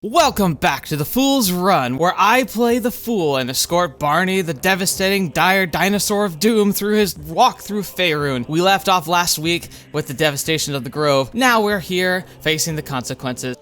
Welcome back to the Fool's Run, where I play the Fool and escort Barney, the devastating, dire dinosaur of doom, through his walk through Faerun. We left off last week with the devastation of the Grove. Now we're here, facing the consequences.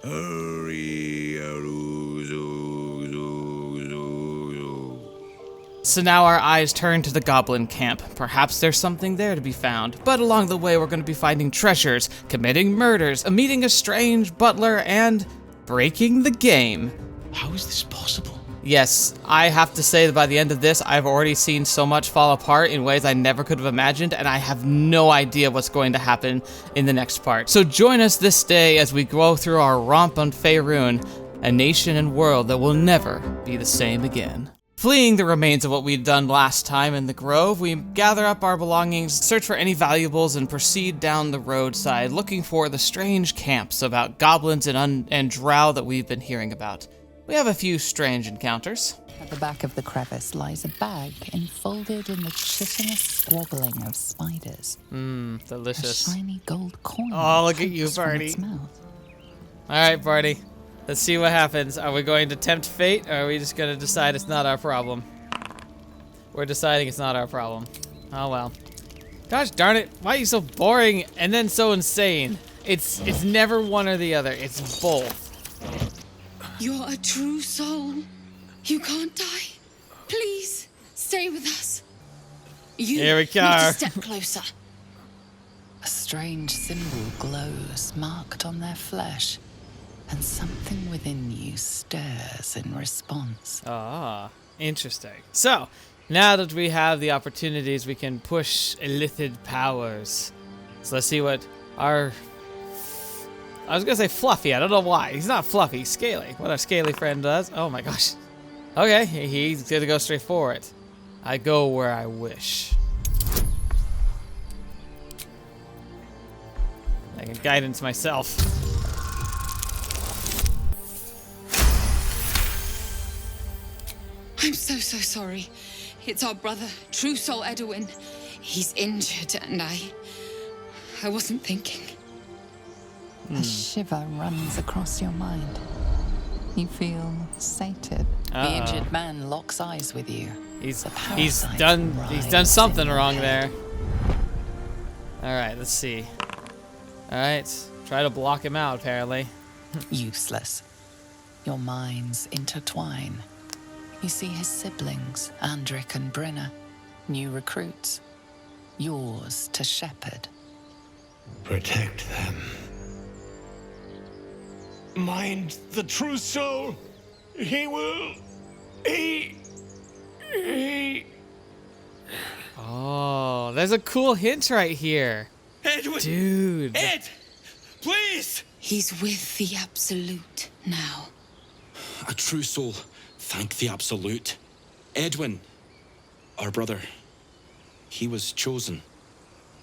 So now our eyes turn to the goblin camp. Perhaps there's something there to be found, but along the way we're going to be finding treasures, committing murders, meeting a strange butler, and breaking the game. How is this possible? Yes, I have to say that by the end of this, I've already seen so much fall apart in ways I never could have imagined, and I have no idea what's going to happen in the next part. So join us this day as we go through our romp on Faerun, a nation and world that will never be the same again. Fleeing the remains of what we'd done last time in the Grove, we gather up our belongings, search for any valuables, and proceed down the roadside, looking for the strange camps about goblins and drow that we've been hearing about. We have a few strange encounters. At the back of the crevice lies a bag enfolded in the chitinous squabbling of spiders. Delicious. A shiny gold coin. Oh, look at you, peeks from Barney. its mouth. Alright, Barney. Let's see what happens. Are we going to tempt fate, or are we just going to decide it's not our problem? We're deciding it's not our problem. Oh well. Gosh darn it, why are you so boring and then so insane? It's never one or the other, it's both. You're a true soul. You can't die. Please, stay with us. You Here we need go. to step closer. A strange symbol glows marked on their flesh, and something within you stirs in response. Ah, interesting. So, now that we have the opportunities, we can push illithid powers. So let's see what our... I was gonna say Fluffy, I don't know why. He's not Fluffy, he's Scaly. What our Scaly friend does. Oh my gosh. Okay, he's gonna go straight for it. I go where I wish. I can guidance myself. I'm so sorry. It's our brother, True Soul Edwin. He's injured and I wasn't thinking. A shiver runs across your mind. You feel sated. The injured man locks eyes with you. He's parasite done rides something in your wrong head. there. All right, let's see. All right, try to block him out. Apparently, Useless. Your minds intertwine. You see his siblings, Andric and Brenna, new recruits, yours to shepherd. Protect them. Mind the true soul. He will. He. oh, there's a cool hint right here, Edwin! dude. Ed! Please! He's with the Absolute now. A true soul. Thank the Absolute. Edwin, our brother, he was chosen,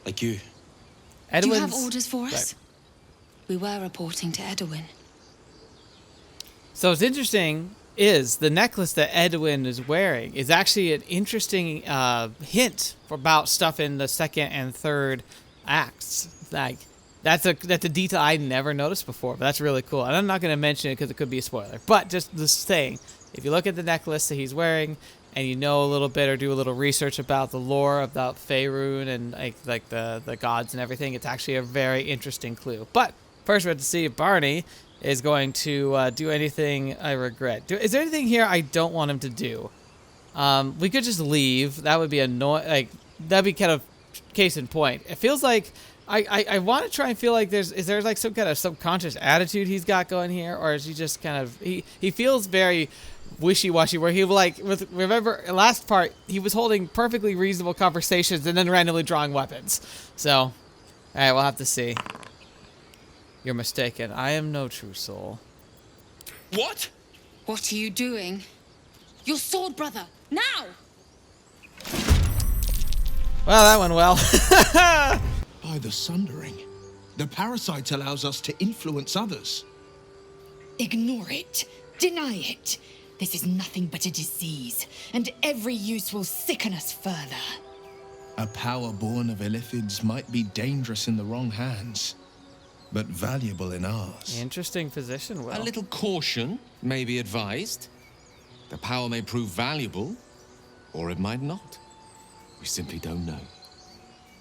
like you. Do you have Edwin's- orders for us? Right. We were reporting to Edwin. So what's interesting is the necklace that Edwin is wearing is actually an interesting hint about stuff in the second and third acts. Like that's a detail I never noticed before, but that's really cool. And I'm not going to mention it because it could be a spoiler. But just the saying, if you look at the necklace that he's wearing and you know a little bit or do a little research about the lore about Faerun and like the gods and everything, it's actually a very interesting clue. But first we have to see if Barney is going to do anything I regret. Is there anything here I don't want him to do? We could just leave. That would be annoying. Like that'd be kind of case in point. It feels like I want to try and feel like is there like some kind of subconscious attitude he's got going here, or is he just kind of he feels very wishy-washy, where he remember last part he was holding perfectly reasonable conversations and then randomly drawing weapons. So all right, we'll have to see. You're mistaken. I am no true soul. What? What are you doing? Your sword, brother! Now! Well, that went well. By the sundering, the parasite allows us to influence others. Ignore it. Deny it. This is nothing but a disease, and every use will sicken us further. A power born of illithids might be dangerous in the wrong hands. but valuable in ours. Interesting position, Will. A little caution may be advised. The power may prove valuable, or it might not. We simply don't know.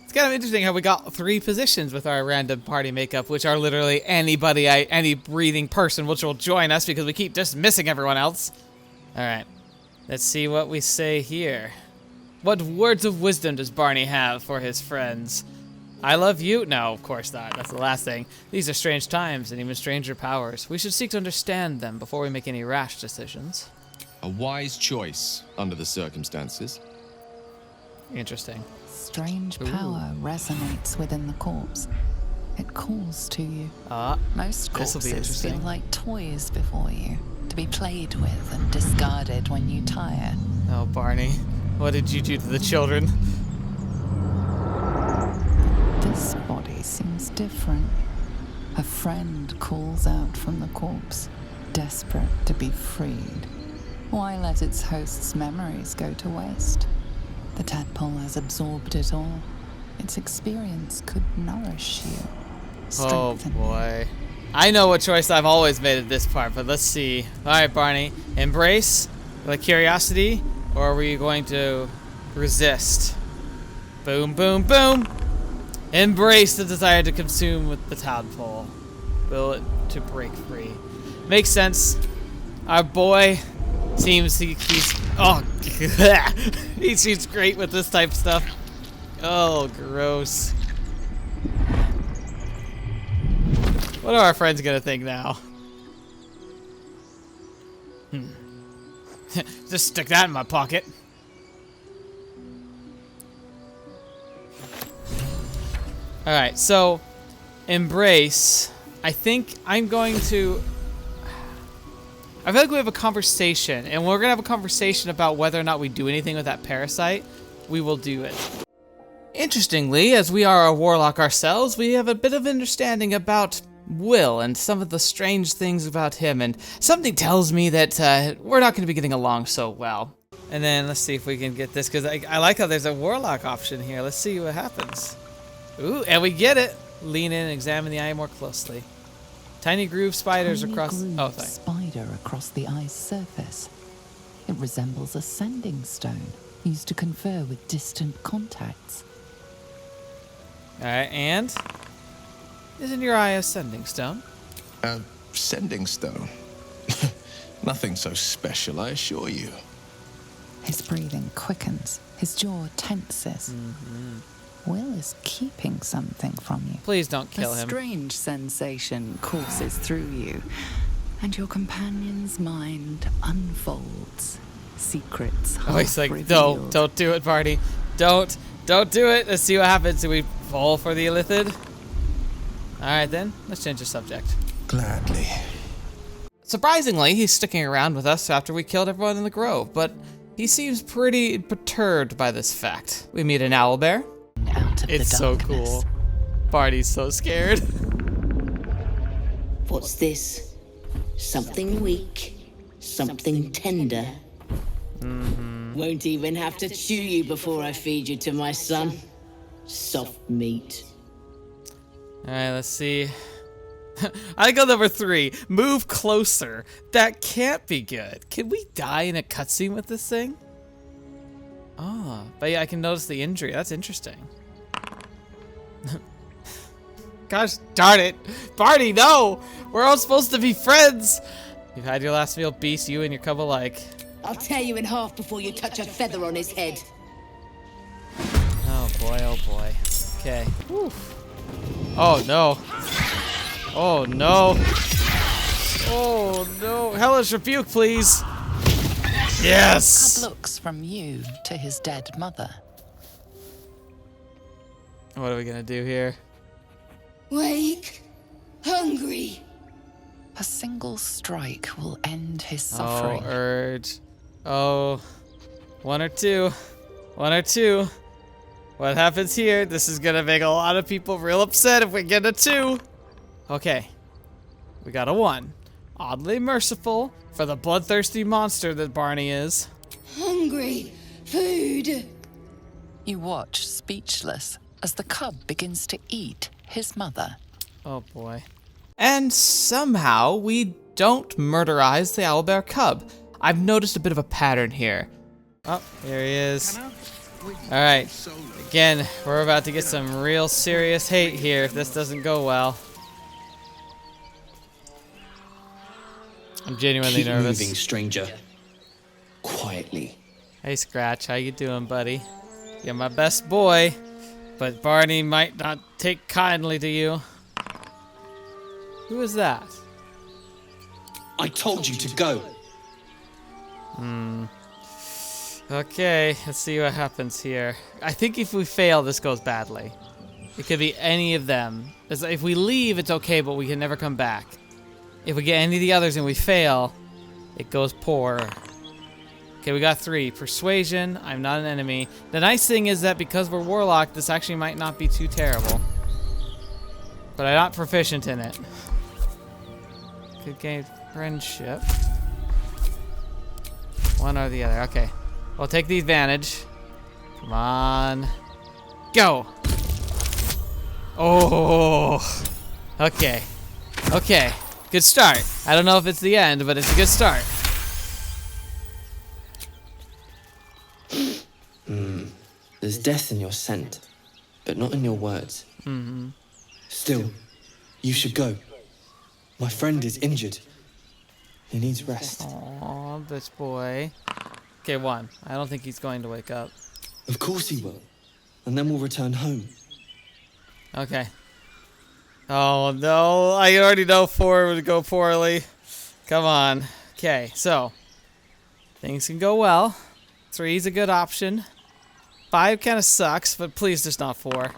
It's kind of interesting how we got 3 positions with our random party makeup, which are literally anybody, any breathing person, which will join us because we keep just missing everyone else. All right, let's see what we say here. What words of wisdom does Barney have for his friends? I love you? No, of course not. That's the last thing. These are strange times and even stranger powers. We should seek to understand them before we make any rash decisions. A wise choice under the circumstances. Interesting. Strange power resonates within the corpse. It calls to you. this'll Most be corpses interesting. feel like toys before you, to be played with and discarded when you tire. Oh, Barney, what did you do to the children? This body seems different. A friend calls out from the corpse, desperate to be freed. Why let its host's memories go to waste? The tadpole has absorbed it all. Its experience could nourish you. Oh Strengthen boy. I know what choice I've always made at this part, but let's see. Alright, Barney. Embrace the curiosity, or are we going to resist? Boom, boom, boom! Embrace the desire to consume with the tadpole. Will it to break free. Makes sense. Our boy seems he's oh he seems great with this type of stuff. Oh, gross. What are our friends gonna think now? Just stick that in my pocket. Alright, so embrace. I think I'm going to I feel like we have a conversation, and we're gonna have a conversation about whether or not we do anything with that parasite. We will do it. Interestingly, as we are a warlock ourselves, we have a bit of understanding about Will and some of the strange things about him, and something tells me that we're not going to be getting along so well. And then let's see if we can get this, because I like how there's a warlock option here. Let's see what happens. Ooh, and we get it. Lean in and examine the eye more closely. Tiny groove spiders across. Oh, sorry. Spider across the eye's surface. It resembles a sending stone used to confer with distant contacts. All right, and isn't your eye a sending stone? Sending stone. Nothing so special, I assure you. His breathing quickens. His jaw tenses. Will is keeping something from you. Please don't kill A him. strange sensation courses through you, and your companion's mind unfolds. Secrets Oh, he's like, no, half-revealed. don't do it, Barney. Don't do it. Let's see what happens. Do we fall for the illithid? All right, then. Let's change the subject. Gladly. Surprisingly, he's sticking around with us after we killed everyone in the grove, but he seems pretty perturbed by this fact. We meet an owlbear. Out of It's the so darkness. cool. Barney's so scared. What's this? Something weak, something tender. Won't even have to chew you before I feed you to my son. Soft meat. All right, let's see. I go number 3. Move closer. That can't be good. Can we die in a cutscene with this thing? Oh, but yeah, I can notice the injury. That's interesting. Gosh darn it. Barney, no! We're all supposed to be friends! You've had your last meal, beast, you and your cub alike. I'll tear you in half before you touch a feather on his head. Oh boy, oh boy. Okay. Whew. Oh no. Oh no. Oh no. Hellish rebuke, please. Yes! Cub looks from you to his dead mother. What are we gonna do here? Wake. Hungry. A single strike will end his Oh, suffering. urge. Oh. 1 or 2. 1 or 2. What happens here? This is gonna make a lot of people real upset if we get a 2. Okay. We got a 1. Oddly merciful for the bloodthirsty monster that Barney is. Hungry. Food. You watch, speechless, as the cub begins to eat his mother. Oh boy. And somehow we don't murderize the owlbear cub. I've noticed a bit of a pattern here. Oh, here he is. Alright. Again, we're about to get some real serious hate here if this doesn't go well. I'm genuinely nervous. Keep moving, stranger. Quietly. Hey Scratch, how you doing, buddy? You're my best boy, but Barney might not take kindly to you. Who is that? I told you to go. Okay, let's see what happens here. I think if we fail, this goes badly. It could be any of them. If we leave, it's okay, but we can never come back. If we get any of the others and we fail, it goes poor. Okay, we got 3. Persuasion, I'm not an enemy. The nice thing is that because we're Warlock, this actually might not be too terrible. But I'm not proficient in it. Could gain friendship. One or the other, okay. We'll take the advantage. Come on. Go! Oh! Okay. Okay. Good start. I don't know if it's the end, but it's a good start. There's death in your scent, but not in your words. Still, you should go. My friend is injured. He needs rest. Aw, bitch boy. Okay, 1. I don't think he's going to wake up. Of course he will. And then we'll return home. Okay. Oh no, I already know 4 would go poorly. Come on. Okay, so. Things can go well. 3 is a good option. 5 kind of sucks, but please just not 4.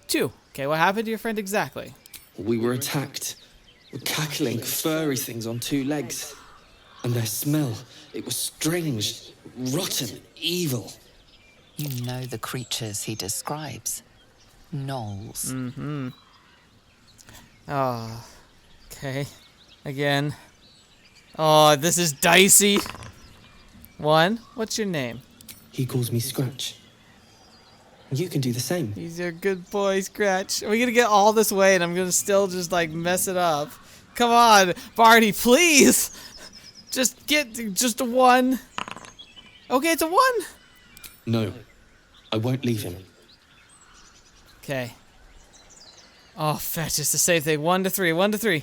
2. Okay, what happened to your friend exactly? We were attacked. With cackling, furry things on 2 legs. And their smell, it was strange, rotten, evil. You know the creatures he describes. Gnolls. Oh, okay. Again. Oh, this is dicey. 1, what's your name? He calls me Scratch. You can do the same. He's your good boy, Scratch. Are we gonna get all this way and I'm gonna still just like mess it up? Come on, Barney, please! Just get just a 1. Okay, it's a 1. No, I won't leave him. Okay. Oh, fetch, it's the same thing. 1 to 3, 1 to 3.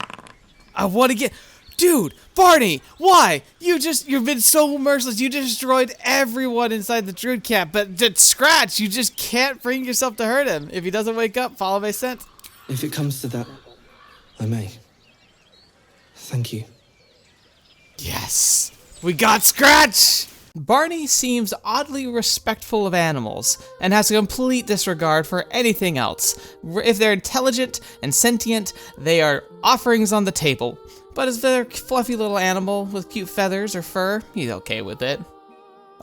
I want to get... Dude, Barney, why? You've been so merciless. You destroyed everyone inside the druid camp, but Scratch, you just can't bring yourself to hurt him. If he doesn't wake up, follow my scent. If it comes to that, I may. Thank you. Yes, we got Scratch! Barney seems oddly respectful of animals and has a complete disregard for anything else. If they're intelligent and sentient, they are offerings on the table. But if they're a fluffy little animal with cute feathers or fur, he's okay with it.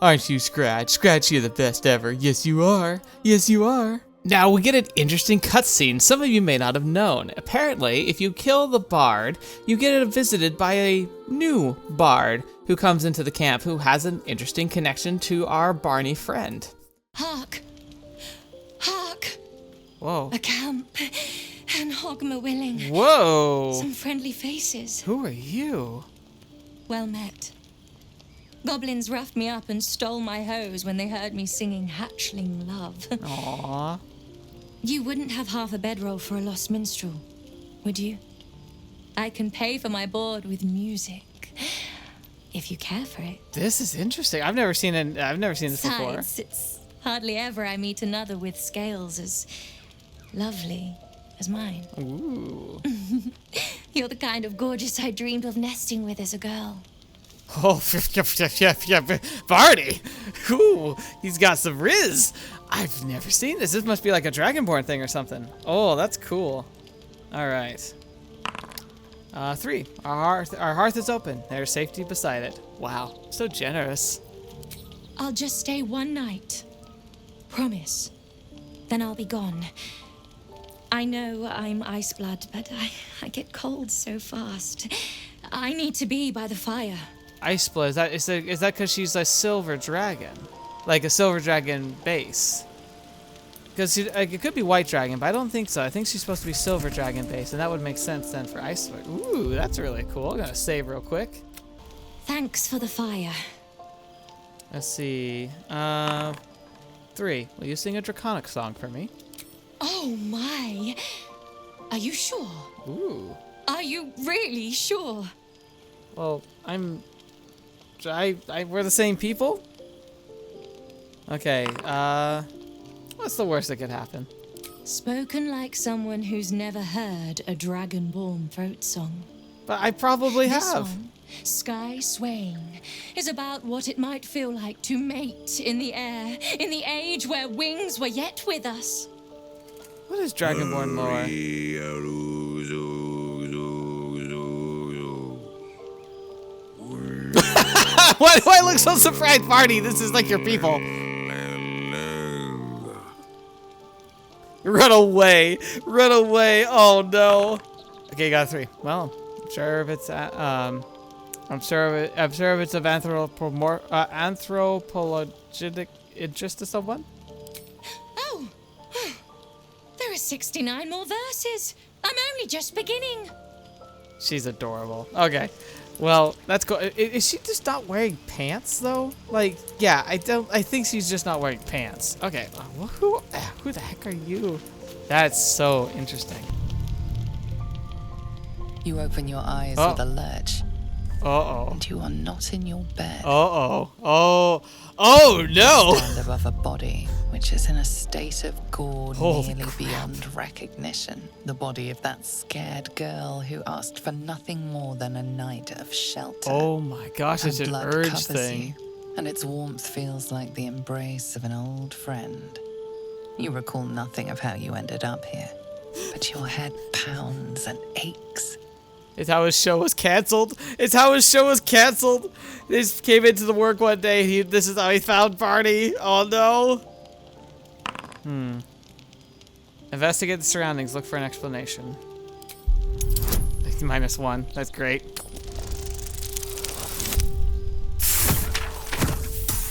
Aren't you, Scratch? Scratch, you're the best ever. Yes, you are. Yes, you are. Now, we get an interesting cutscene some of you may not have known. Apparently, if you kill the bard, you get visited by a new bard who comes into the camp who has an interesting connection to our Barney friend. Hark! Hark! Whoa. A camp. And Hogma willing. Whoa! Some friendly faces. Who are you? Well met. Goblins roughed me up and stole my hose when they heard me singing hatchling love. Aww. You wouldn't have half a bedroll for a lost minstrel, would you? I can pay for my board with music, if you care for it. This is interesting. I've never seen this before. Besides, it's hardly ever I meet another with scales as lovely as mine. Ooh. You're the kind of gorgeous I dreamed of nesting with as a girl. Oh, yeah, Barney. Ooh, he's got some riz. I've never seen this. This must be like a Dragonborn thing or something. Oh, that's cool. All right. 3. Our hearth is open. There's safety beside it. Wow, so generous. I'll just stay one night. Promise. Then I'll be gone. I know I'm ice blood, but I get cold so fast. I need to be by the fire. Ice blood, is that because she's a silver dragon? Like a silver dragon base? Because like, it could be white dragon, but I don't think so. I think she's supposed to be silver dragon based, and that would make sense then for Ice Sword. Ooh, that's really cool. I'm gonna save real quick. Thanks for the fire. Let's see. 3. Will you sing a draconic song for me? Oh my. Are you sure? Ooh. Are you really sure? Well, we're the same people? Okay, what's the worst that could happen? Spoken like someone who's never heard a dragonborn throat song. But I probably This have. song, Sky Swaying, is about what it might feel like to mate in the air, in the age where wings were yet with us. What is dragonborn lore? Why do I look so surprised, Barney? This is like your people. Run away. Run away. Oh no. Okay, got 3. Well, I'm sure if it's I'm sure if it's of anthropologic interest to someone. Oh, there are 69 more verses. I'm only just beginning. She's adorable. Okay. Well, that's cool. Is she just not wearing pants though? Like, yeah, I think she's just not wearing pants. Okay. Who the heck are you? That's so interesting. You open your eyes Oh. with a lurch, Uh-oh. and you are not in your bed. Uh-oh. Oh no! Stand above a body which is in a state of gore Holy nearly crap. beyond recognition. The body of that scared girl who asked for nothing more than a night of shelter. Oh my gosh, Her it's an blood urge covers thing. you, and its warmth feels like the embrace of an old friend. You recall nothing of how you ended up here, but your head pounds and aches. It's how his show was canceled. It's how his show was canceled. He just came into the work one day. This is how he found Barney. Oh no. Investigate the surroundings. Look for an explanation. -1. That's great.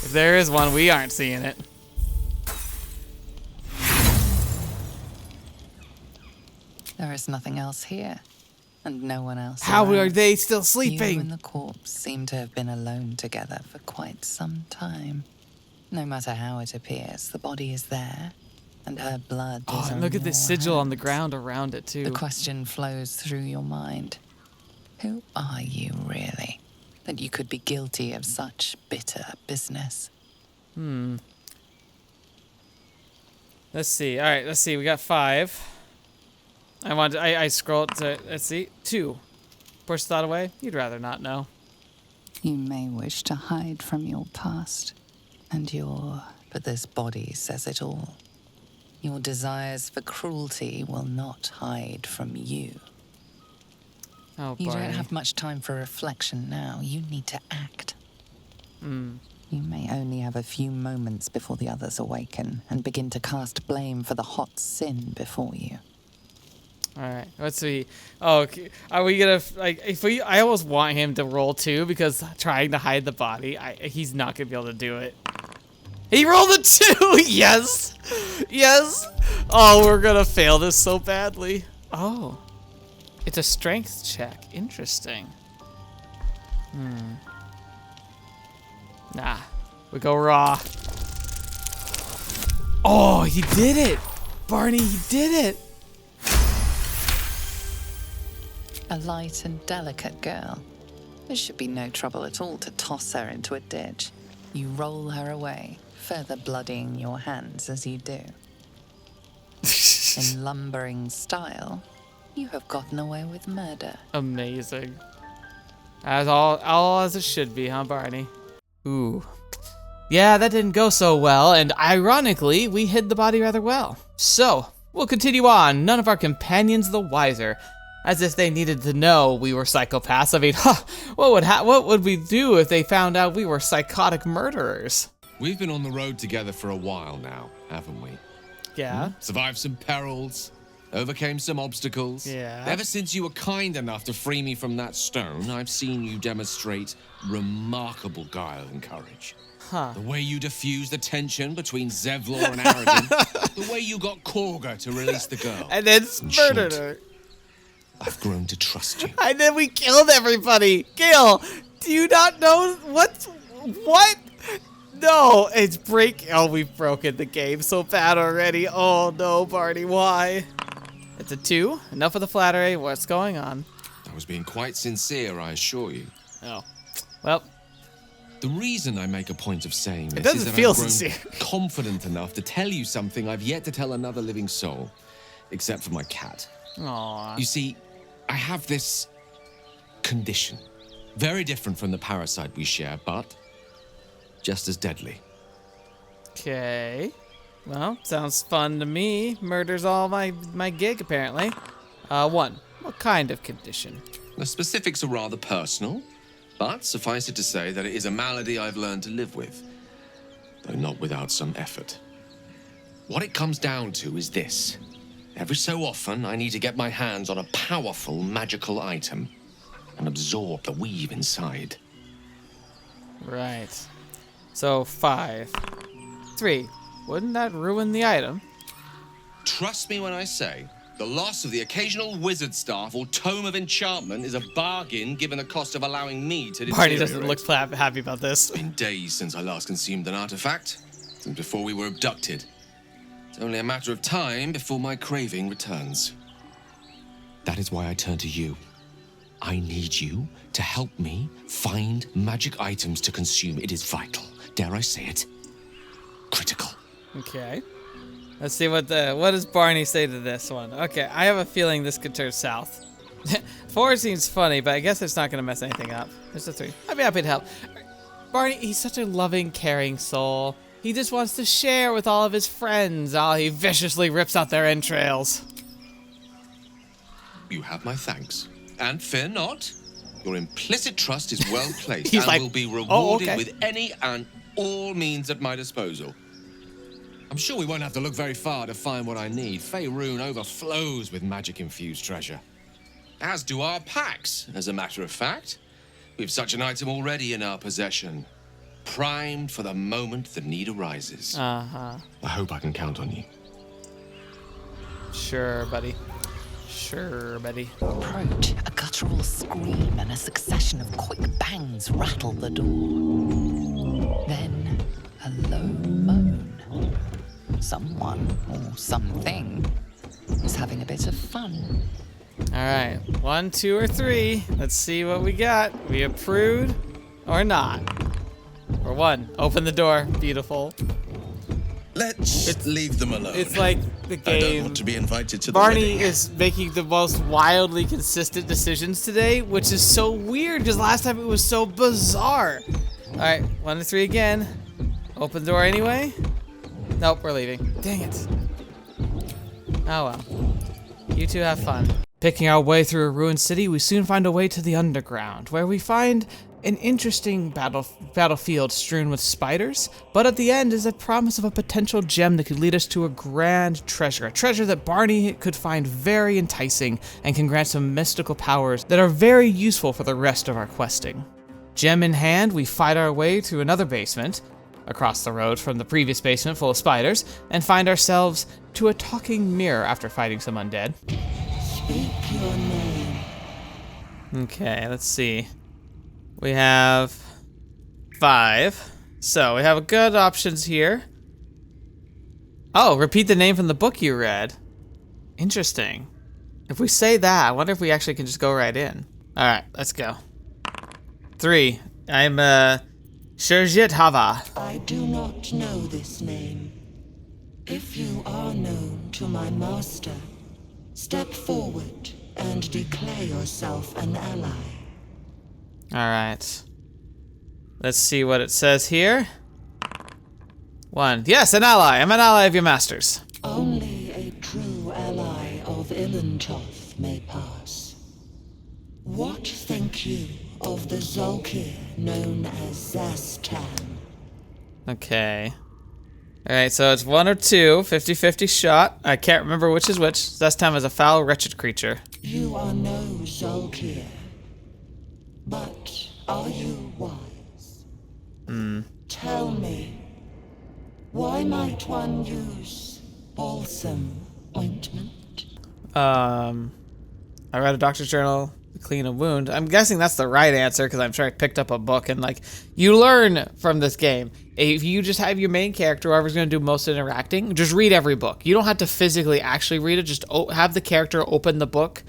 If there is one, we aren't seeing it. There is nothing else here, and no one else How around. are they still You sleeping? and the corpse seem to have been alone together for quite some time. No matter how it appears, the body is there, and her blood Oh, is and on look at this your sigil on the hands. ground around it too. The question flows through your mind. Who are you really, that you could be guilty of such bitter business? Let's see. All right, let's see. We got 5. I scrolled to, let's see, 2. Push thought away. You'd rather not know. You may wish to hide from your past and but this body says it all. Your desires for cruelty will not hide from you. Oh, You Barney. don't have much time for reflection now. You need to act. You may only have a few moments before the others awaken and begin to cast blame for the hot sin before you. All right, let's see. Oh, okay. Are we gonna like? If we, I almost want him to roll 2 because trying to hide the body, he's not gonna be able to do it. He rolled a 2. Yes, yes. Oh, we're gonna fail this so badly. Oh, it's a strength check. Interesting. Nah, we go raw. Oh, he did it, Barney. He did it. A light and delicate girl. There should be no trouble at all to toss her into a ditch. You roll her away, further bloodying your hands as you do. In lumbering style, you have gotten away with murder. Amazing. As all as it should be, huh, Barney? Ooh. Yeah, that didn't go so well, and ironically, we hid the body rather well. So, we'll continue on, none of our companions the wiser. As if they needed to know we were psychopaths. I mean, what would we do if they found out we were psychotic murderers? We've been on the road together for a while now, haven't we? Yeah. Survived some perils, overcame some obstacles. Yeah. Ever since you were kind enough to free me from that stone, I've seen you demonstrate remarkable guile and courage. Huh. The way you diffused the tension between Zevlor and Aragon. The way you got Korga to release the girl. And then In murdered short, her. I've grown to trust you. And then we killed everybody. Gil, do you not know what? No, it's break. Oh, we've broken the game so bad already. Oh no, Barney, why? It's a 2. Enough of the flattery. What's going on? I was being quite sincere, I assure you. Oh, well. The reason I make a point of saying this doesn't is that feel I've grown sincere. confident enough to tell you something I've yet to tell another living soul, except for my cat. Aw. You see, I have this condition, very different from the parasite we share, but just as deadly. Okay. Well, sounds fun to me. Murder's all my gig, apparently. 1. What kind of condition? The specifics are rather personal, but suffice it to say that it is a malady I've learned to live with, though not without some effort. What it comes down to is this. Every so often, I need to get my hands on a powerful magical item and absorb the weave inside. Right. So 5. 3. Wouldn't that ruin the item? Trust me when I say, the loss of the occasional wizard staff or tome of enchantment is a bargain given the cost of allowing me to Barney deteriorate. doesn't look happy about this. It's been days since I last consumed an artifact, since before we were abducted. It's only a matter of time before my craving returns. That is why I turn to you. I need you to help me find magic items to consume. It is vital. Dare I say it? Critical. Okay. Let's see what does Barney say to this one. Okay, I have a feeling this could turn south. 4 seems funny, but I guess it's not gonna mess anything up. There's a 3. I'd be happy to help. Barney, he's such a loving, caring soul. He just wants to share with all of his friends while he viciously rips out their entrails. You have my thanks. And fear not, your implicit trust is well placed He's and like, will be "Oh, rewarded okay." with any and all means at my disposal. I'm sure we won't have to look very far to find what I need. Faerun overflows with magic-infused treasure. As do our packs, as a matter of fact. We've such an item already in our possession. Primed for the moment the need arises. Uh-huh. I hope I can count on you. Sure, buddy. Sure, buddy. Approach. A guttural scream and a succession of quick bangs rattle the door. Then a low moan. Someone or something is having a bit of fun. All right, 1, 2, or 3. Let's see what we got. We approved or not? Or 1. Open the door. Beautiful. Let's leave them alone. It's like the game. I don't want to be invited to the Barney wedding. is making the most wildly consistent decisions today, which is so weird because last time it was so bizarre. All right, 1 to 3 again. Open the door anyway. Nope, we're leaving. Dang it. Oh well. You two have fun. Picking our way through a ruined city, we soon find a way to the underground, where we find an interesting battlefield strewn with spiders, but at the end is a promise of a potential gem that could lead us to a grand treasure, a treasure that Barney could find very enticing and can grant some mystical powers that are very useful for the rest of our questing. Gem in hand, we fight our way to another basement, across the road from the previous basement full of spiders, and find ourselves to a talking mirror after fighting some undead. Speak your name. Okay, let's see. We have 5. So we have good options here. Oh, repeat the name from the book you read. Interesting. If we say that, I wonder if we actually can just go right in. All right, let's go. 3. I'm Shurjit Hava. I do not know this name. If you are known to my master, step forward and declare yourself an ally. All right. Let's see what it says here. 1. Yes, an ally. I'm an ally of your master's. Only a true ally of Ilintoth may pass. What think you of the Zolkir known as Zastan? Okay. All right, so it's 1 or 2, 50-50 shot. I can't remember which is which. This time is a foul, wretched creature. You are no so clear. But are you wise? Tell me, why might one use balsam ointment? I read a doctor's journal to clean a wound. I'm guessing that's the right answer because I'm sure I picked up a book and like you learn from this game. If you just have your main character, whoever's going to do most interacting, just read every book. You don't have to physically actually read it. Just have the character open the book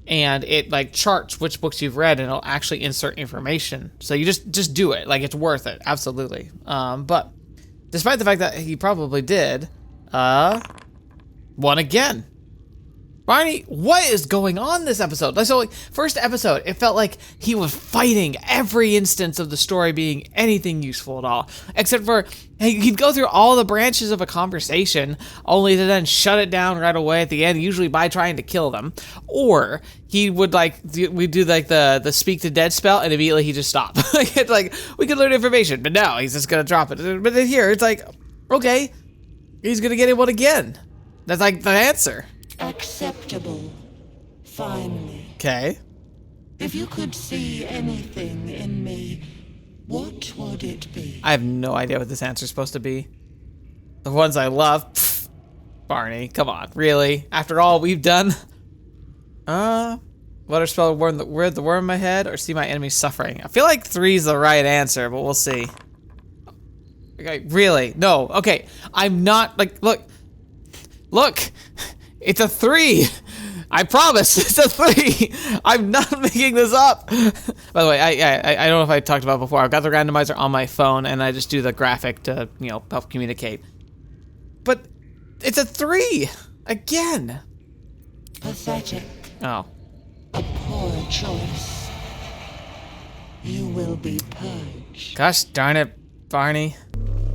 and it like charts which books you've read and it'll actually insert information. So you just do it. Like it's worth it. Absolutely. But despite the fact that he probably did, won again. Barney, what is going on this episode? So, like, first episode, it felt like he was fighting every instance of the story being anything useful at all. Except for, he'd go through all the branches of a conversation, only to then shut it down right away at the end, usually by trying to kill them. Or, he would, like, we'd do, like, the speak to dead spell, and immediately he'd just stop. It's like, we could learn information, but no, he's just gonna drop it. But then here, it's like, okay, he's gonna get it one again. That's, like, the answer. Acceptable. Finally. Okay. If you could see anything in me, what would it be? I have no idea what this answer is supposed to be. The ones I love. Pfft, Barney, come on. Really? After all we've done? Water spell word the worm in my head or see my enemies suffering. I feel like 3 is the right answer, but we'll see. Okay, really? No. Okay. I'm not like look. It's a 3. I promise, it's a 3. I'm not making this up. By the way, I don't know if I talked about it before. I've got the randomizer on my phone, and I just do the graphic to help communicate. But it's a 3 again. Pathetic. Oh. A poor choice. You will be purged. Gosh darn it, Barney.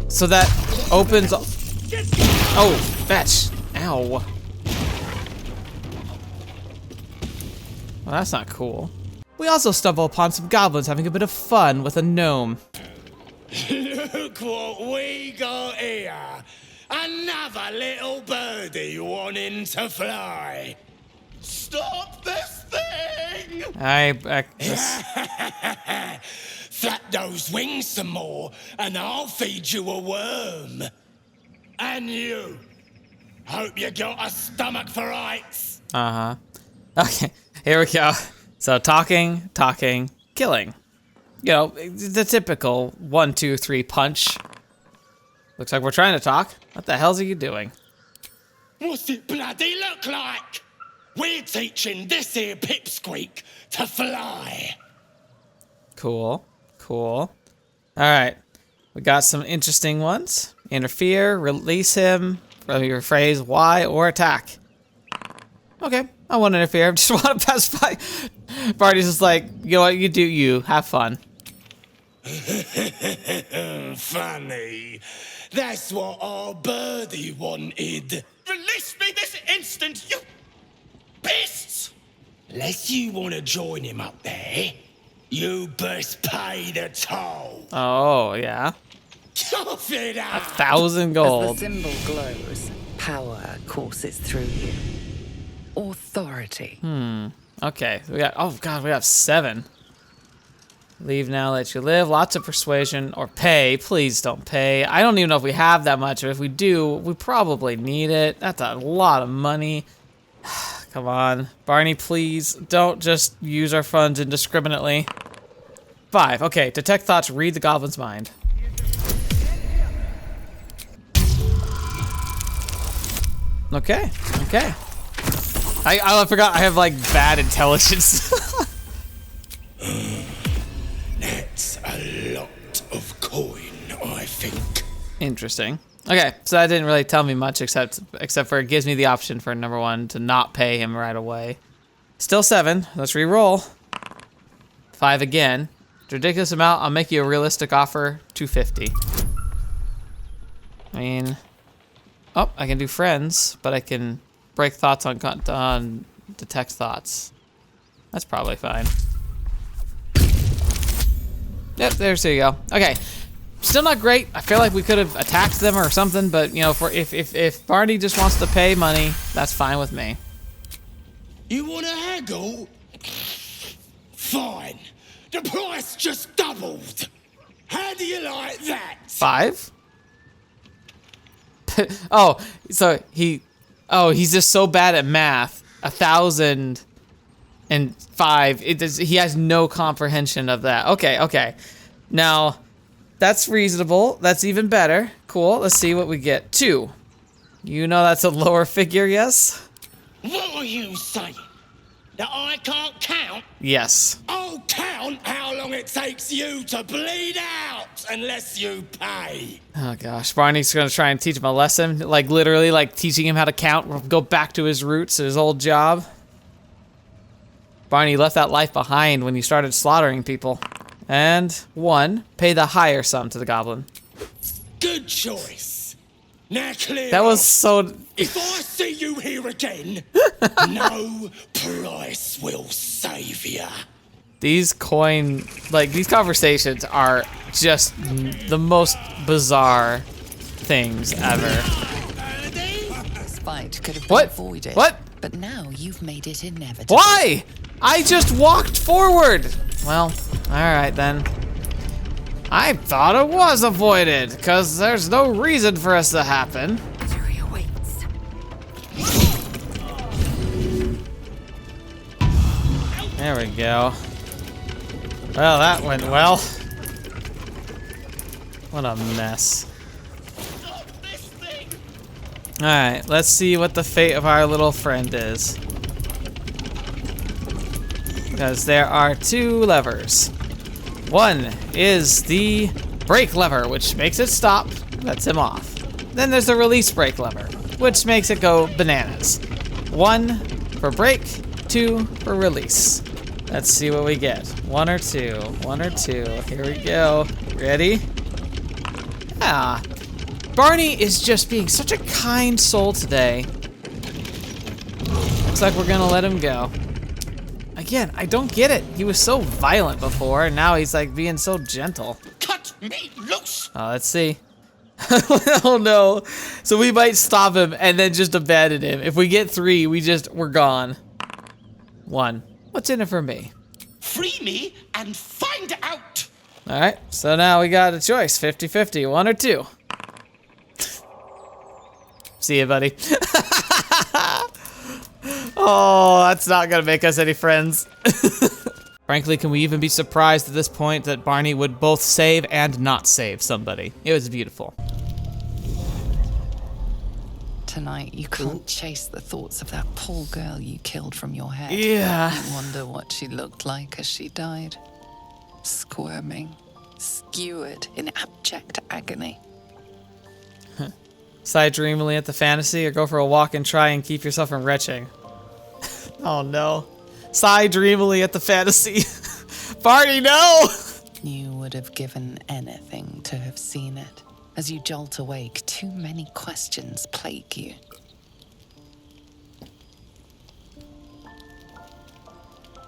So that opens. Oh, fetch. Ow. Well, that's not cool. We also stumble upon some goblins having a bit of fun with a gnome. Look what we got here. Another little birdie wanting to fly. Stop this thing! Flap those wings some more, and I'll feed you a worm. And you. Hope you got a stomach for rights. Uh-huh. Okay. Here we go. So talking, killing. The typical 1, 2, 3 punch. Looks like we're trying to talk. What the hell's are you doing? What's it bloody look like? We're teaching this here pipsqueak to fly. Cool. All right. We got some interesting ones. Interfere, release him, from your phrase, why, or attack. Okay. I won't interfere. I just want to pass by. Barney's just like, you know what, you do you. Have fun. Funny. That's what our birdie wanted. Release me this instant, you beasts! Unless you want to join him up there, you best pay the toll. Oh, yeah. Cough it up! 1,000 gold. As the symbol glows, power courses through you. Authority. Okay. We got 7. Leave now, let you live. Lots of persuasion or pay. Please don't pay. I don't even know if we have that much, but if we do, we probably need it. That's a lot of money. Come on. Barney, please don't just use our funds indiscriminately. 5. Okay. Detect thoughts. Read the goblin's mind. Okay. I forgot I have like bad intelligence. That's a lot of coin, I think. Interesting. Okay, so that didn't really tell me much except for it gives me the option for number 1 to not pay him right away. Still 7. Let's re-roll. 5 again. Ridiculous amount. I'll make you a realistic offer. 250. I mean, oh, I can do friends, but I can break thoughts on detect thoughts. That's probably fine. Yep, there you go. Okay, Still not great. I feel like we could have attacked them or something, but you know, if Barney just wants to pay money, that's fine with me. You want to haggle? Fine. The price just doubled. How do you like that? 5? He's just so bad at math. 1,005. He has no comprehension of that. Okay. Now, that's reasonable. That's even better. Cool. Let's see what we get. 2. You know that's a lower figure, yes? What are you saying? That I can't count? Yes. I'll count how long it takes you to bleed out unless you pay. Oh gosh, Barney's gonna try and teach him a lesson, like literally, like teaching him how to count, go back to his roots, his old job. Barney left that life behind when he started slaughtering people. And 1, pay the higher sum to the goblin. Good choice. Now clear. That was off. so. If I see you here again, no price will save you. These conversations are just the most bizarre things ever. This fight could have been What? avoided. What? But now you've made it inevitable. Why? I just walked forward. Well, all right then. I thought it was avoided, because there's no reason for us to happen. Fury awaits. There we go. Well, that went well. What a mess. Alright, let's see what the fate of our little friend is. Because there are 2 levers. 1 is the brake lever, which makes it stop, lets him off. Then there's the release brake lever, which makes it go bananas. 1 for brake, 2 for release. Let's see what we get. 1 or 2, 1 or 2. Here we go. Ready? Ah. Barney is just being such a kind soul today. Looks like we're gonna let him go. Again, I don't get it. He was so violent before, and now he's like being so gentle. Cut me loose! Oh, let's see. Oh no. So we might stop him and then just abandon him. If we get 3, we're gone. 1. What's in it for me? Free me and find out! Alright, so now we got a choice. 50-50, 1 or 2. See ya, buddy. Oh, that's not gonna make us any friends. Frankly, can we even be surprised at this point that Barney would both save and not save somebody? It was beautiful. Tonight, you can't chase the thoughts of that poor girl you killed from your head. Yeah. You wonder what she looked like as she died. Squirming, skewered in abject agony. Sigh dreamily at the fantasy, or go for a walk and try and keep yourself from retching. Oh no. Sigh dreamily at the fantasy. Barney, no! You would have given anything to have seen it. As you jolt awake, too many questions plague you.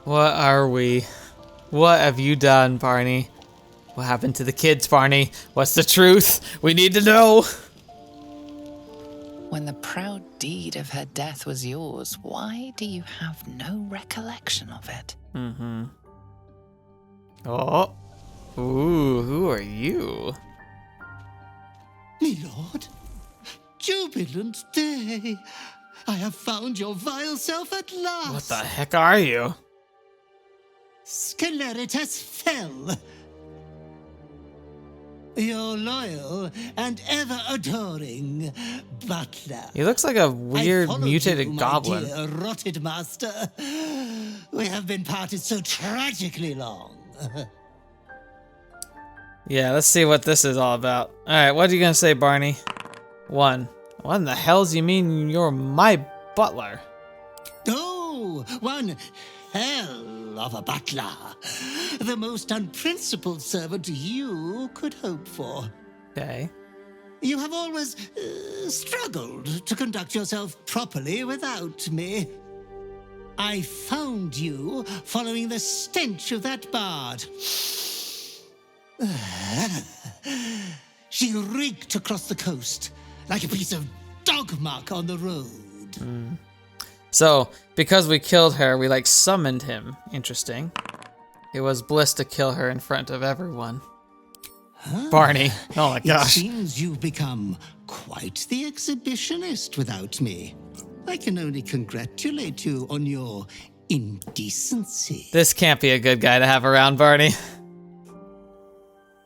What are we? What have you done, Barney? What happened to the kids, Barney? What's the truth? We need to know! When the proud deed of her death was yours, why do you have no recollection of it? Mm-hmm. Oh. Ooh, who are you? Me lord, jubilant day. I have found your vile self at last. What the heck are you? Sceleritas fell. Your loyal and ever-adoring butler. He looks like a weird I followed mutated you, goblin. My dear rotted master. We have been parted so tragically long. Yeah, let's see what this is all about. Alright, what are you gonna say, Barney? 1. What in the hells you mean you're my butler? Oh, one hell of a butler. The most unprincipled servant you could hope for. Okay. You have always struggled to conduct yourself properly without me. I found you following the stench of that bard. She reeked across the coast like a piece of dog muck on the road. So, because we killed her, we like summoned him. Interesting. It was bliss to kill her in front of everyone. Barney. Oh my It gosh. seems you've become quite the exhibitionist without me. I can only congratulate you on your indecency. This can't be a good guy to have around, Barney.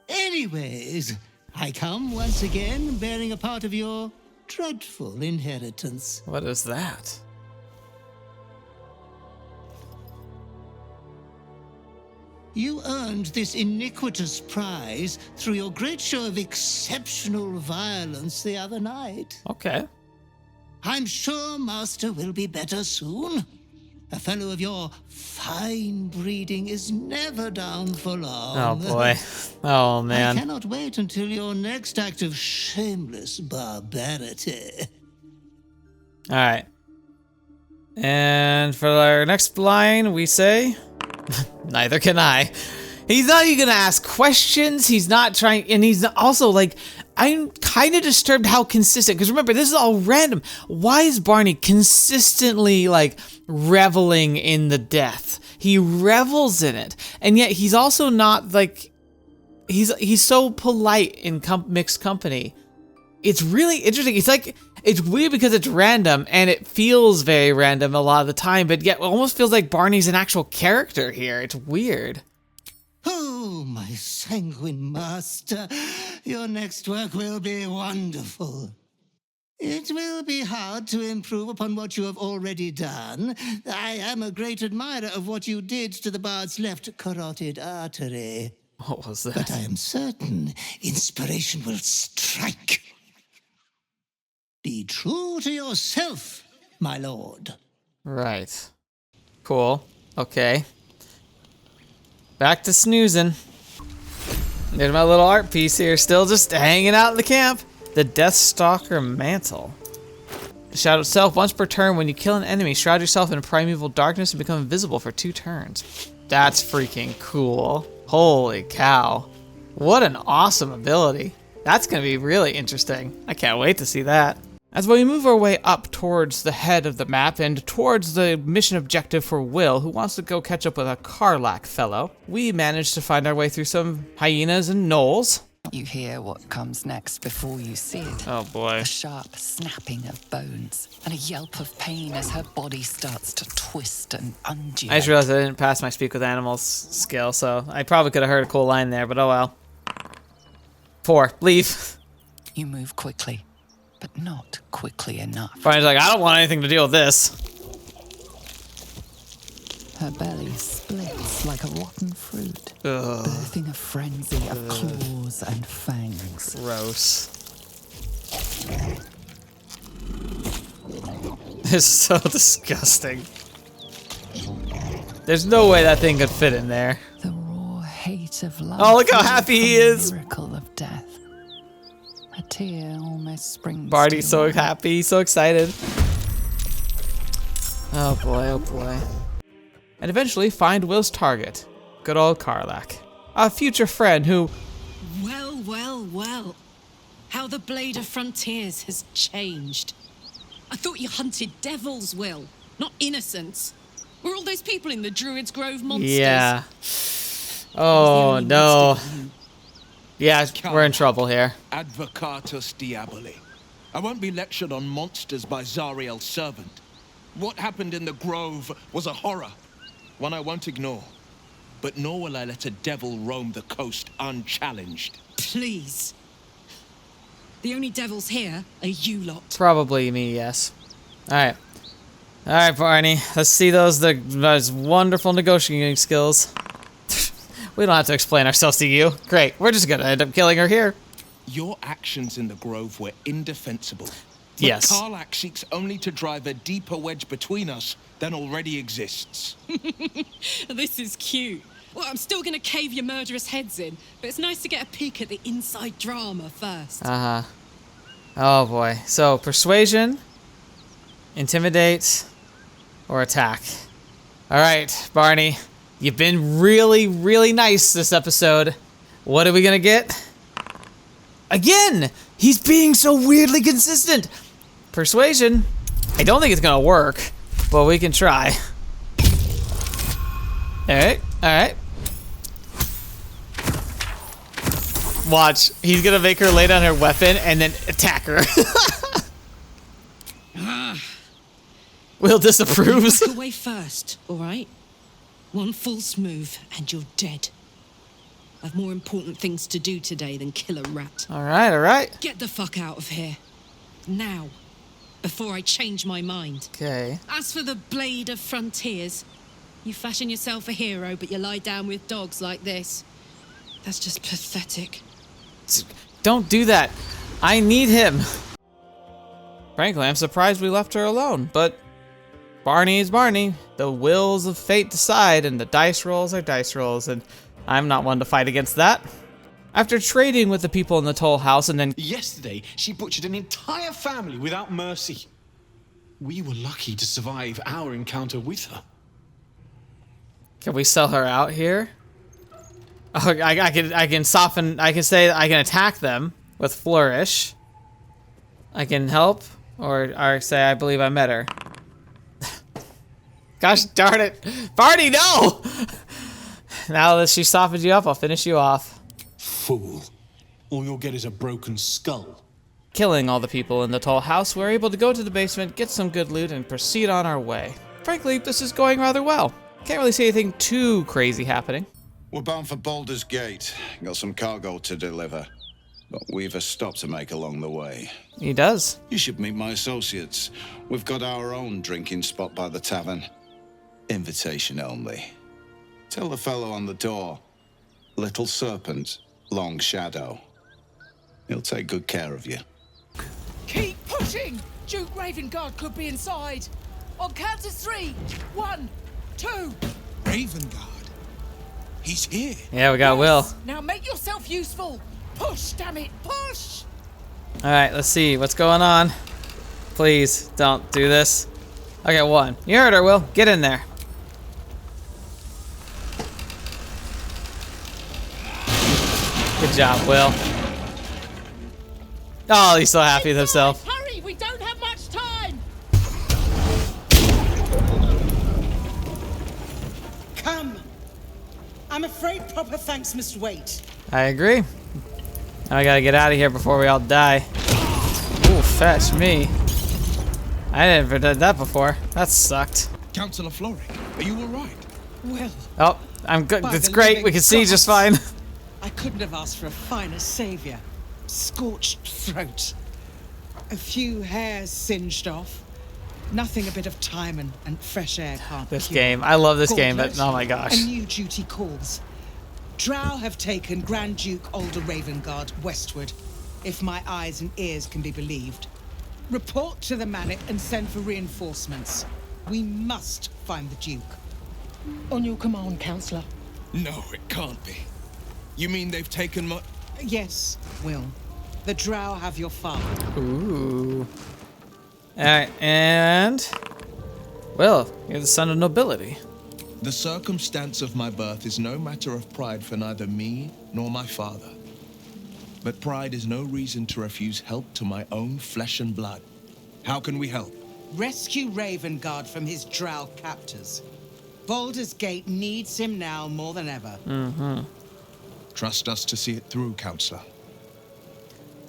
Anyways, I come once again bearing a part of your dreadful inheritance. What is that? You earned this iniquitous prize through your great show of exceptional violence the other night. Okay. I'm sure Master will be better soon. A fellow of your fine breeding is never down for long. Oh boy. Oh I man. cannot wait until your next act of shameless barbarity. Alright. And for our next line, we say... Neither can I. He's not even gonna ask questions. He's not trying, and he's also like, I'm kind of disturbed how consistent, because remember, this is all random. Why is Barney consistently like reveling in the death? He revels in it, and yet he's also not like, he's so polite in mixed company. It's really interesting. It's like, it's weird because it's random, and it feels very random a lot of the time, but yet it almost feels like Barney's an actual character here. It's weird. Oh, my sanguine master, your next work will be wonderful. It will be hard to improve upon what you have already done. I am a great admirer of what you did to the bard's left carotid artery. What was that? But I am certain inspiration will strike. Be true to yourself, my lord. Right. Cool. Okay. Back to snoozing. There's my little art piece here, still just hanging out in the camp. The Deathstalker Mantle. The shadow itself, once per turn, when you kill an enemy, shroud yourself in primeval darkness and become invisible for 2 turns. That's freaking cool. Holy cow. What an awesome ability. That's gonna be really interesting. I can't wait to see that. As we move our way up towards the head of the map and towards the mission objective for Will, who wants to go catch up with a Karlak fellow, we manage to find our way through some hyenas and gnolls. You hear what comes next before you see it. Oh boy. A sharp snapping of bones and a yelp of pain as her body starts to twist and undulate. I just realized I didn't pass my Speak with Animals skill, so I probably could have heard a cool line there, but oh well. 4. Leave. You move quickly, but not quickly enough. Brian's like, I don't want anything to deal with this. Her belly splits like a rotten fruit, Ugh. birthing a frenzy of claws and fangs. Gross. It's so disgusting. There's no way that thing could fit in there. The raw hate of love. Oh, look how happy he is. Miracle of death. A tear almost springs. Barney's to so your eye. happy, so excited. Oh boy, oh boy. And eventually find Will's target. Good old Karlak. A future friend who... Well, well, well. How the Blade of Frontiers has changed. I thought you hunted devils, Will, not innocents. Were all those people in the Druid's Grove monsters? Yeah. Oh no. Yeah, we're in trouble here. Advocatus Diaboli. I won't be lectured on monsters by Zariel's servant. What happened in the Grove was a horror, one I won't ignore. But nor will I let a devil roam the coast unchallenged. Please. The only devils here are you lot. Probably me, yes. Alright. Alright, Barney. Let's see those wonderful negotiating skills. We don't have to explain ourselves to you. Great. We're just gonna end up killing her here. Your actions in the Grove were indefensible. But Yes. Karlak seeks only to drive a deeper wedge between us than already exists. This is cute. Well, I'm still gonna cave your murderous heads in, but it's nice to get a peek at the inside drama first. Uh-huh. Oh boy. So, persuasion, intimidate, or attack. Alright, Barney. You've been really, really nice this episode. What are we gonna get? Again, he's being so weirdly consistent. Persuasion. I don't think it's gonna work, but we can try. Alright, alright. Watch, he's gonna make her lay down her weapon and then attack her. Will disapproves. Back away first, all right? One false move and you're dead. I've more important things to do today than kill a rat. All right, all right. Get the fuck out of here. Now. Before I change my mind. Okay. As for the Blade of Frontiers, you fashion yourself a hero, but you lie down with dogs like this. That's just pathetic. Don't do that. I need him. Frankly, I'm surprised we left her alone, but Barney is Barney. The wills of fate decide, and the dice rolls are dice rolls, and I'm not one to fight against that. After trading with the people in the toll house and then... Yesterday, she butchered an entire family without mercy. We were lucky to survive our encounter with her. Can we sell her out here? Oh, I can soften... I can say I can attack them with flourish. I can help, or say I believe I met her. Gosh darn it. Barney, no! Now that she softened you up, I'll finish you off. Fool. All you'll get is a broken skull. Killing all the people in the toll house, we're able to go to the basement, get some good loot, and proceed on our way. Frankly, this is going rather well. Can't really see anything too crazy happening. We're bound for Baldur's Gate. Got some cargo to deliver. But we've a stop to make along the way. He does. You should meet my associates. We've got our own drinking spot by the tavern. Invitation only. Tell the fellow on the door. Little Serpent, Long Shadow. He'll take good care of you. Keep pushing! Duke Ravengard could be inside. On count of 3. 1, 2. Ravengard? He's here. Yeah, we got Will. Now make yourself useful. Push, damn it, push! Alright, let's see what's going on. Please, don't do this. Okay, 1. You heard her, Will. Get in there. Good job, Will. Oh, he's so happy with himself. Hurry, we don't have much time! Come. I'm afraid proper thanks must wait. I agree. Now I gotta get out of here before we all die. Ooh, fetch me. I never did that before. That sucked. Councillor Floric, are you all right? Well, Oh, I'm good. By It's the great. living We can see just fine. gods. I couldn't have asked for a finer savior. Scorched throat. A few hairs singed off. Nothing a bit of time and fresh air can't This cure. game. I love this game, but Gauntlet, oh my gosh. A new duty calls. Drow have taken Grand Duke Alder Ravengard westward, if my eyes and ears can be believed. Report to the Manor and send for reinforcements. We must find the Duke. On your command, Councillor. No, it can't be. You mean they've taken my... Yes, Will. The Drow have your father. Ooh. Alright, and... Will, you're the son of nobility. The circumstance of my birth is no matter of pride for neither me nor my father. But pride is no reason to refuse help to my own flesh and blood. How can we help? Rescue Ravengard from his Drow captors. Baldur's Gate needs him now more than ever. Mm-hmm. Trust us to see it through, Counselor.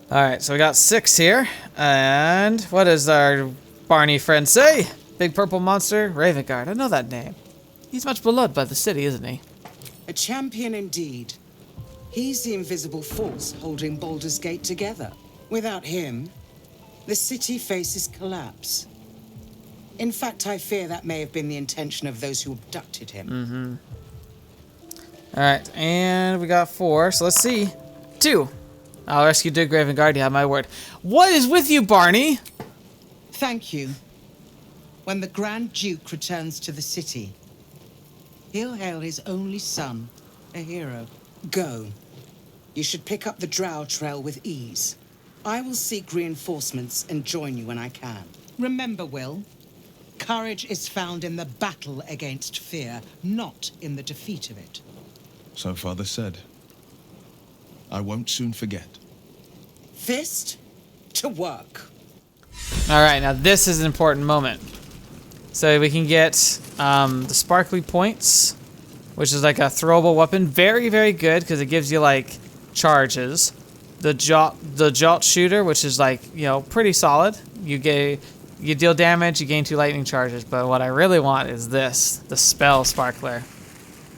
Alright, so we got 6 here. And what does our Barney friend say? Big purple monster? Ravengard. I know that name. He's much beloved by the city, isn't he? A champion indeed. He's the invisible force holding Baldur's Gate together. Without him, the city faces collapse. In fact, I fear that may have been the intention of those who abducted him. Mm-hmm. Alright, and we got 4, so let's see. 2. I'll rescue Duke Ravengard, you have my word. What is with you, Barney? Thank you. When the Grand Duke returns to the city, he'll hail his only son, a hero. Go. You should pick up the Drow trail with ease. I will seek reinforcements and join you when I can. Remember, Will, courage is found in the battle against fear, not in the defeat of it. So Father said. I won't soon forget. fist to work. All right, now this is an important moment. So we can get the sparkly points, which is like a throwable weapon. Very, very good because it gives you like charges. The jolt shooter, which is like, you know, pretty solid. You deal damage, you gain 2 lightning charges. But what I really want is this, the spell sparkler.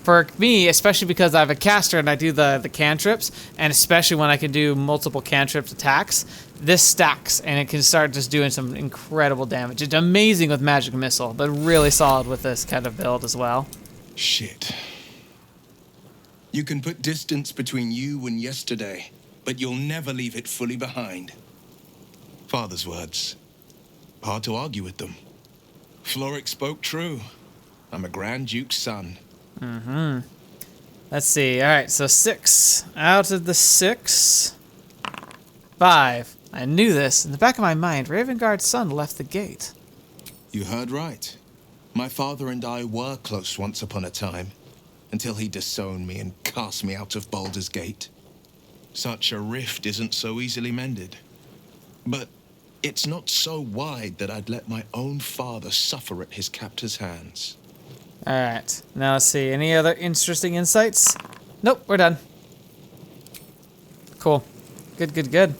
For me, especially because I have a caster and I do the cantrips, and especially when I can do multiple cantrips attacks, this stacks and it can start just doing some incredible damage. It's amazing with magic missile, but really solid with this kind of build as well. Shit. You can put distance between you and yesterday, but you'll never leave it fully behind. Father's words. Hard to argue with them. Floric spoke true. I'm a Grand Duke's son. Mm-hmm. Let's see. All right, so 6 out of the 6. 5. I knew this. In the back of my mind, Ravengard's son left the gate. You heard right. My father and I were close once upon a time, until he disowned me and cast me out of Baldur's Gate. Such a rift isn't so easily mended. But it's not so wide that I'd let my own father suffer at his captor's hands. All right, now let's see. Any other interesting insights? Nope, we're done. Cool. Good, good, good.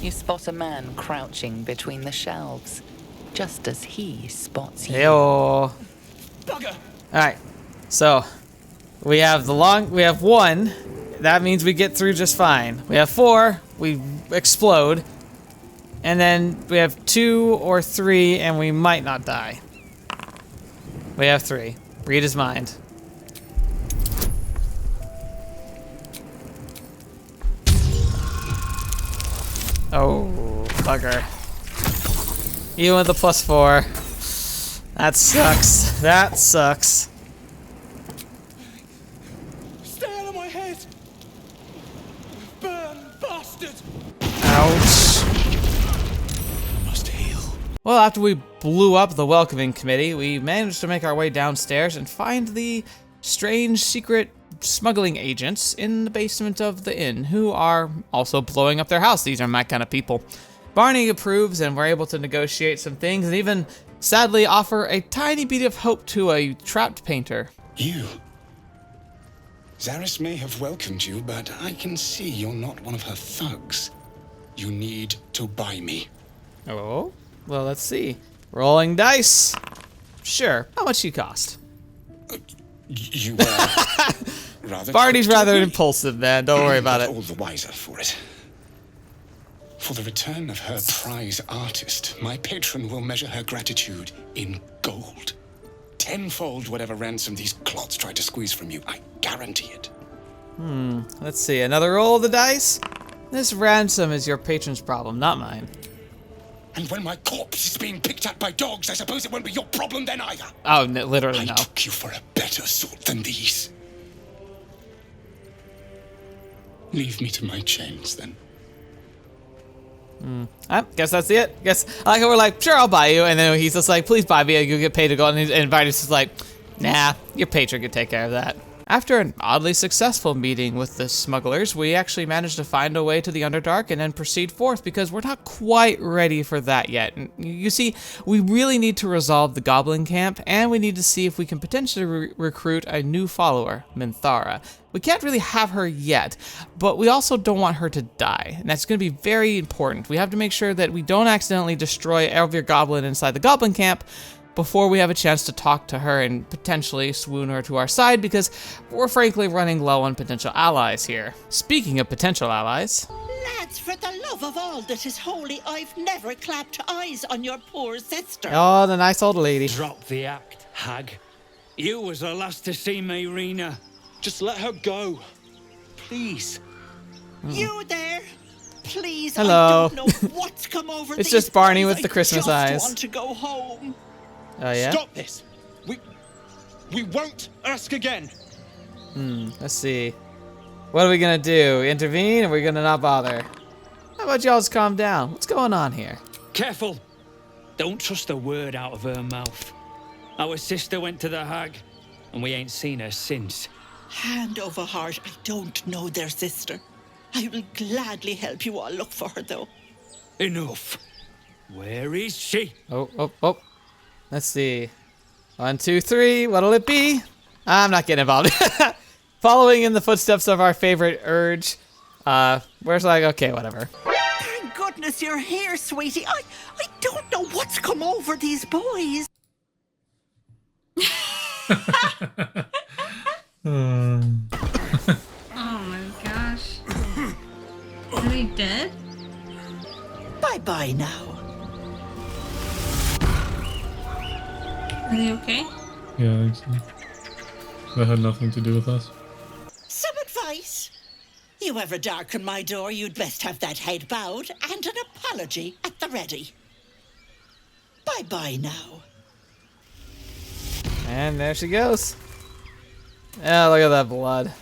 You spot a man crouching between the shelves, just as he spots you. Heyo. All right, so we have we have 1. That means we get through just fine. We have 4. We explode. And then we have 2 or 3, and we might not die. We have 3. Read his mind. Oh, bugger. Even with the +4. That sucks. That sucks. Stay out of my head! Burn, bastard! Ouch. Well, after we blew up the welcoming committee, we managed to make our way downstairs and find the strange secret smuggling agents in the basement of the inn, who are also blowing up their house. These are my kind of people. Barney approves, and we're able to negotiate some things, and even, sadly, offer a tiny bit of hope to a trapped painter. You? Zaris may have welcomed you, but I can see you're not one of her thugs. You need to buy me. Oh? Well, let's see. Rolling dice. Sure. How much you cost? You were rather. Barney's rather impulsive, man. Don't worry about it. All the wiser for it. For the return of her prize artist, my patron will measure her gratitude in gold. 10-fold whatever ransom these clots try to squeeze from you. I guarantee it. Let's see. Another roll of the dice. This ransom is your patron's problem, not mine. And when my corpse is being picked at by dogs, I suppose it won't be your problem then either. Oh, no, literally no. I took you for a better sort than these. Leave me to my chains, then. I guess that's it. Guess I like how we're like, sure, I'll buy you, and then he's just like, please buy me, and you get paid to go, and Barney's just like, nah, your patron can take care of that. After an oddly successful meeting with the smugglers, we actually managed to find a way to the Underdark and then proceed forth because we're not quite ready for that yet. And you see, we really need to resolve the goblin camp, and we need to see if we can potentially recruit a new follower, Minthara. We can't really have her yet, but we also don't want her to die, and that's going to be very important. We have to make sure that we don't accidentally destroy every goblin inside the goblin camp before we have a chance to talk to her and potentially swoon her to our side, because we're frankly running low on potential allies here. Speaking of potential allies... Lads, for the love of all that is holy, I've never clapped eyes on your poor sister. Oh, the nice old lady. Drop the act, Hag. You was the last to see Mayrina. Just let her go. Please. You there? Please, hello. I don't know what's come over It's just Barney with the Christmas eyes. I just want to go home. Oh, yeah? Stop this! We won't ask again! Let's see. What are we gonna do? Intervene, or are we gonna not bother? How about y'all just calm down? What's going on here? Careful! Don't trust a word out of her mouth. Our sister went to the Hag, and we ain't seen her since. Hand over heart, I don't know their sister. I will gladly help you all look for her, though. Enough. Where is she? Oh. Let's see. 1, 2, 3. What'll it be? I'm not getting involved. Following in the footsteps of our favorite urge. Where's like, okay, whatever. Thank goodness you're here, sweetie. I don't know what's come over these boys. Oh my gosh. Are they dead? Bye-bye now. Are they okay? Yeah, I think so. That had nothing to do with us. Some advice. You ever darken my door, you'd best have that head bowed and an apology at the ready. Bye-bye now. And there she goes. Oh, look at that blood.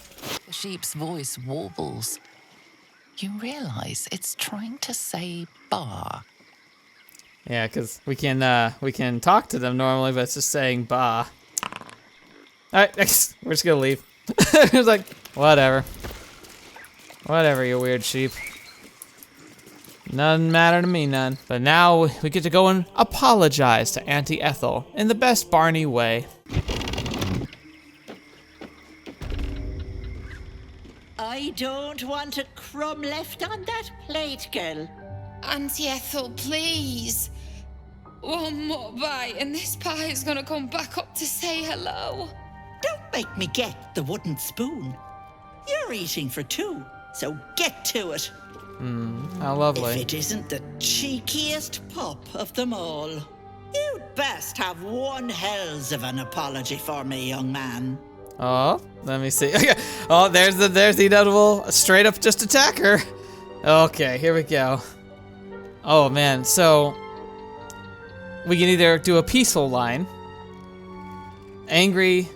The sheep's voice warbles. You realize it's trying to say "ba." Yeah, because we can talk to them normally, but it's just saying "ba." All right, next, we're just gonna leave. It's like, whatever, you weird sheep. None matter to me, none. But now we get to go and apologize to Auntie Ethel in the best Barney way. I don't want a crumb left on that plate, girl. Auntie Ethel, please. One more bite and this pie is gonna come back up to say hello. Don't make me get the wooden spoon. You're eating for two, so get to it. How lovely. If it isn't the cheekiest pup of them all. You'd best have one hells of an apology for me, young man. Oh, let me see. Oh, there's the inedible. Straight up just attack her. Okay, here we go. Oh man, so we can either do a peaceful line. Angry,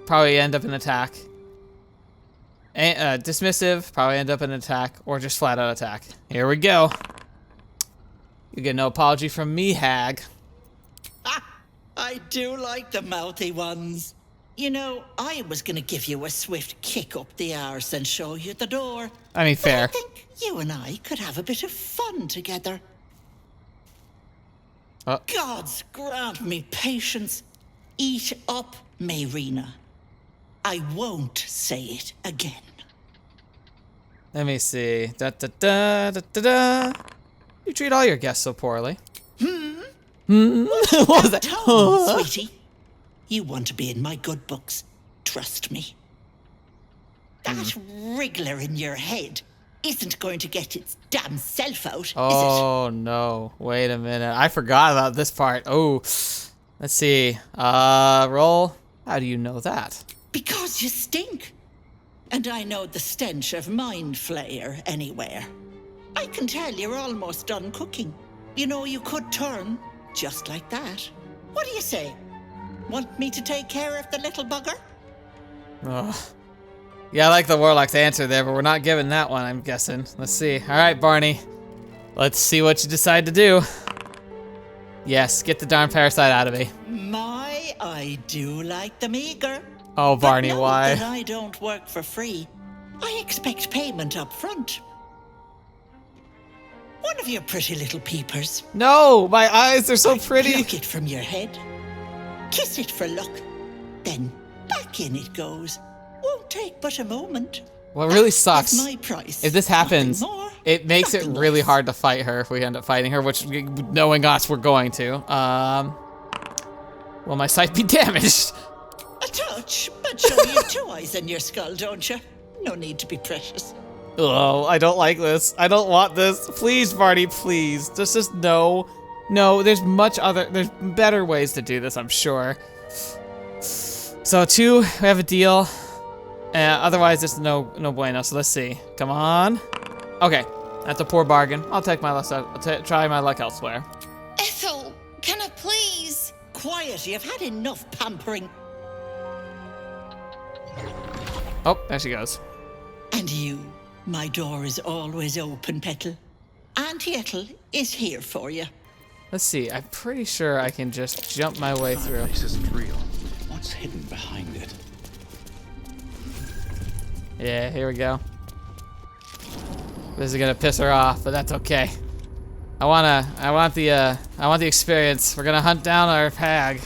probably end up in attack. Dismissive, probably end up in attack, or just flat out attack. Here we go. You get no apology from me, Hag. I do like the mouthy ones. You know, I was gonna give you a swift kick up the arse and show you the door. I mean, fair. But I think you and I could have a bit of fun together. Gods grant me patience. Eat up, Mayrina. I won't say it again. Let me see. Da da da da da da. You treat all your guests so poorly. What was that? Tone, sweetie. You want to be in my good books. Trust me. That wriggler in your head isn't going to get its damn self out, is it? Oh no! Wait a minute. I forgot about this part. Oh, let's see. Roll. How do you know that? Because you stink. And I know the stench of mind flayer anywhere. I can tell you're almost done cooking. You know, you could turn just like that. What do you say? Want me to take care of the little bugger? Ugh. Yeah, I like the Warlock's answer there, but we're not giving that one, I'm guessing. Let's see. All right, Barney. Let's see what you decide to do. Yes, get the darn parasite out of me. My, I do like them eager. Oh, Barney, but why? That I don't work for free. I expect payment up front. One of your pretty little peepers. No, my eyes are so pretty. Pluck it from your head. Kiss it for luck. Then back in it goes. Won't take but a moment. What really sucks, That's my price. if this happens, Nothing more, it makes it nothing really less. hard to fight her if we end up fighting her, which, knowing us, we're going to. Will my sight be damaged? A touch, but show you two eyes in your skull, don't you? No need to be precious. Oh, I don't like this. I don't want this. Please, Barney, please. Just no. No, there's there's better ways to do this, I'm sure. So 2, we have a deal. Otherwise, it's no bueno. So let's see. Come on. Okay, that's a poor bargain. I'll take my luck. Try my luck elsewhere. Ethel, can I please? Quiet, you've had enough pampering. Oh, there she goes. And you, my door is always open, Petal. Auntie Ethel is here for you. Let's see. I'm pretty sure I can just jump my way through. This isn't real. What's hidden behind it? Yeah, here we go. This is gonna piss her off, but that's okay. I want the experience. We're gonna hunt down our hag.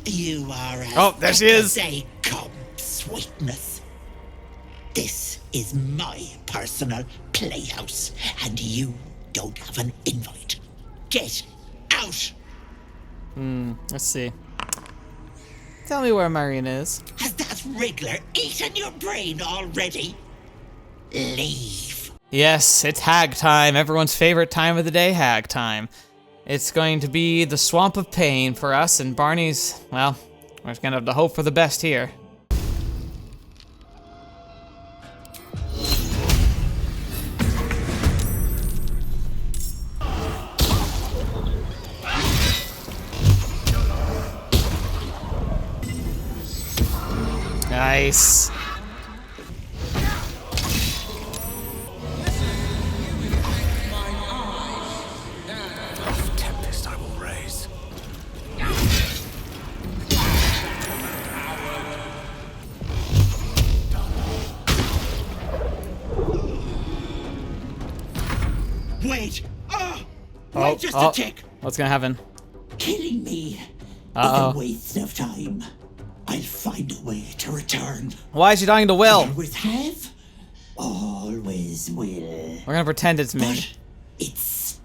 You are as Oh, there she is. They come, sweetness. This is my personal playhouse, and you don't have an invite. Get out! Let's see. Tell me where Marina is. Has that wriggler eaten your brain already? Leave. Yes, it's Hag Time. Everyone's favorite time of the day, Hag Time. It's going to be the swamp of pain for us, and Barney's, well, we're just gonna have to hope for the best here. Nice. Tempest I will raise. Wait! Wait just a tick! What's gonna happen? Killing me Uh-oh. is a waste of time. I'll find a way to return. Why is she dying to Will? Always have, always will. We're gonna pretend it's me. But it's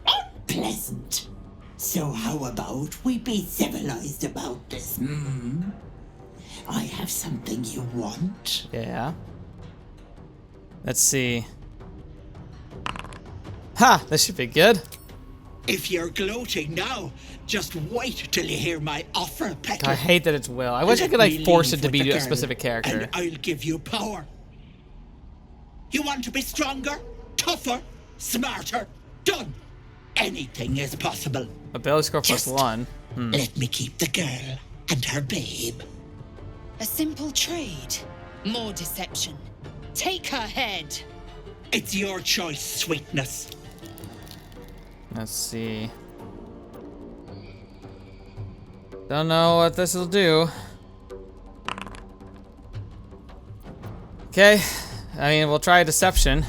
unpleasant. So how about we be civilized about this, I have something you want. Yeah. Let's see. Ha! This should be good. If you're gloating now, just wait till you hear my offer, Petal. I hate that it's Will. I wish I Let could like me force leave it to with be the a girl, specific character. And I'll give you power. You want to be stronger, tougher, smarter? Done. Anything is possible. Ability score plus Just 1. Let me keep the girl and her babe. A simple trade. More deception. Take her head. It's your choice, sweetness. Let's see. Don't know what this will do. Okay. I mean, we'll try deception.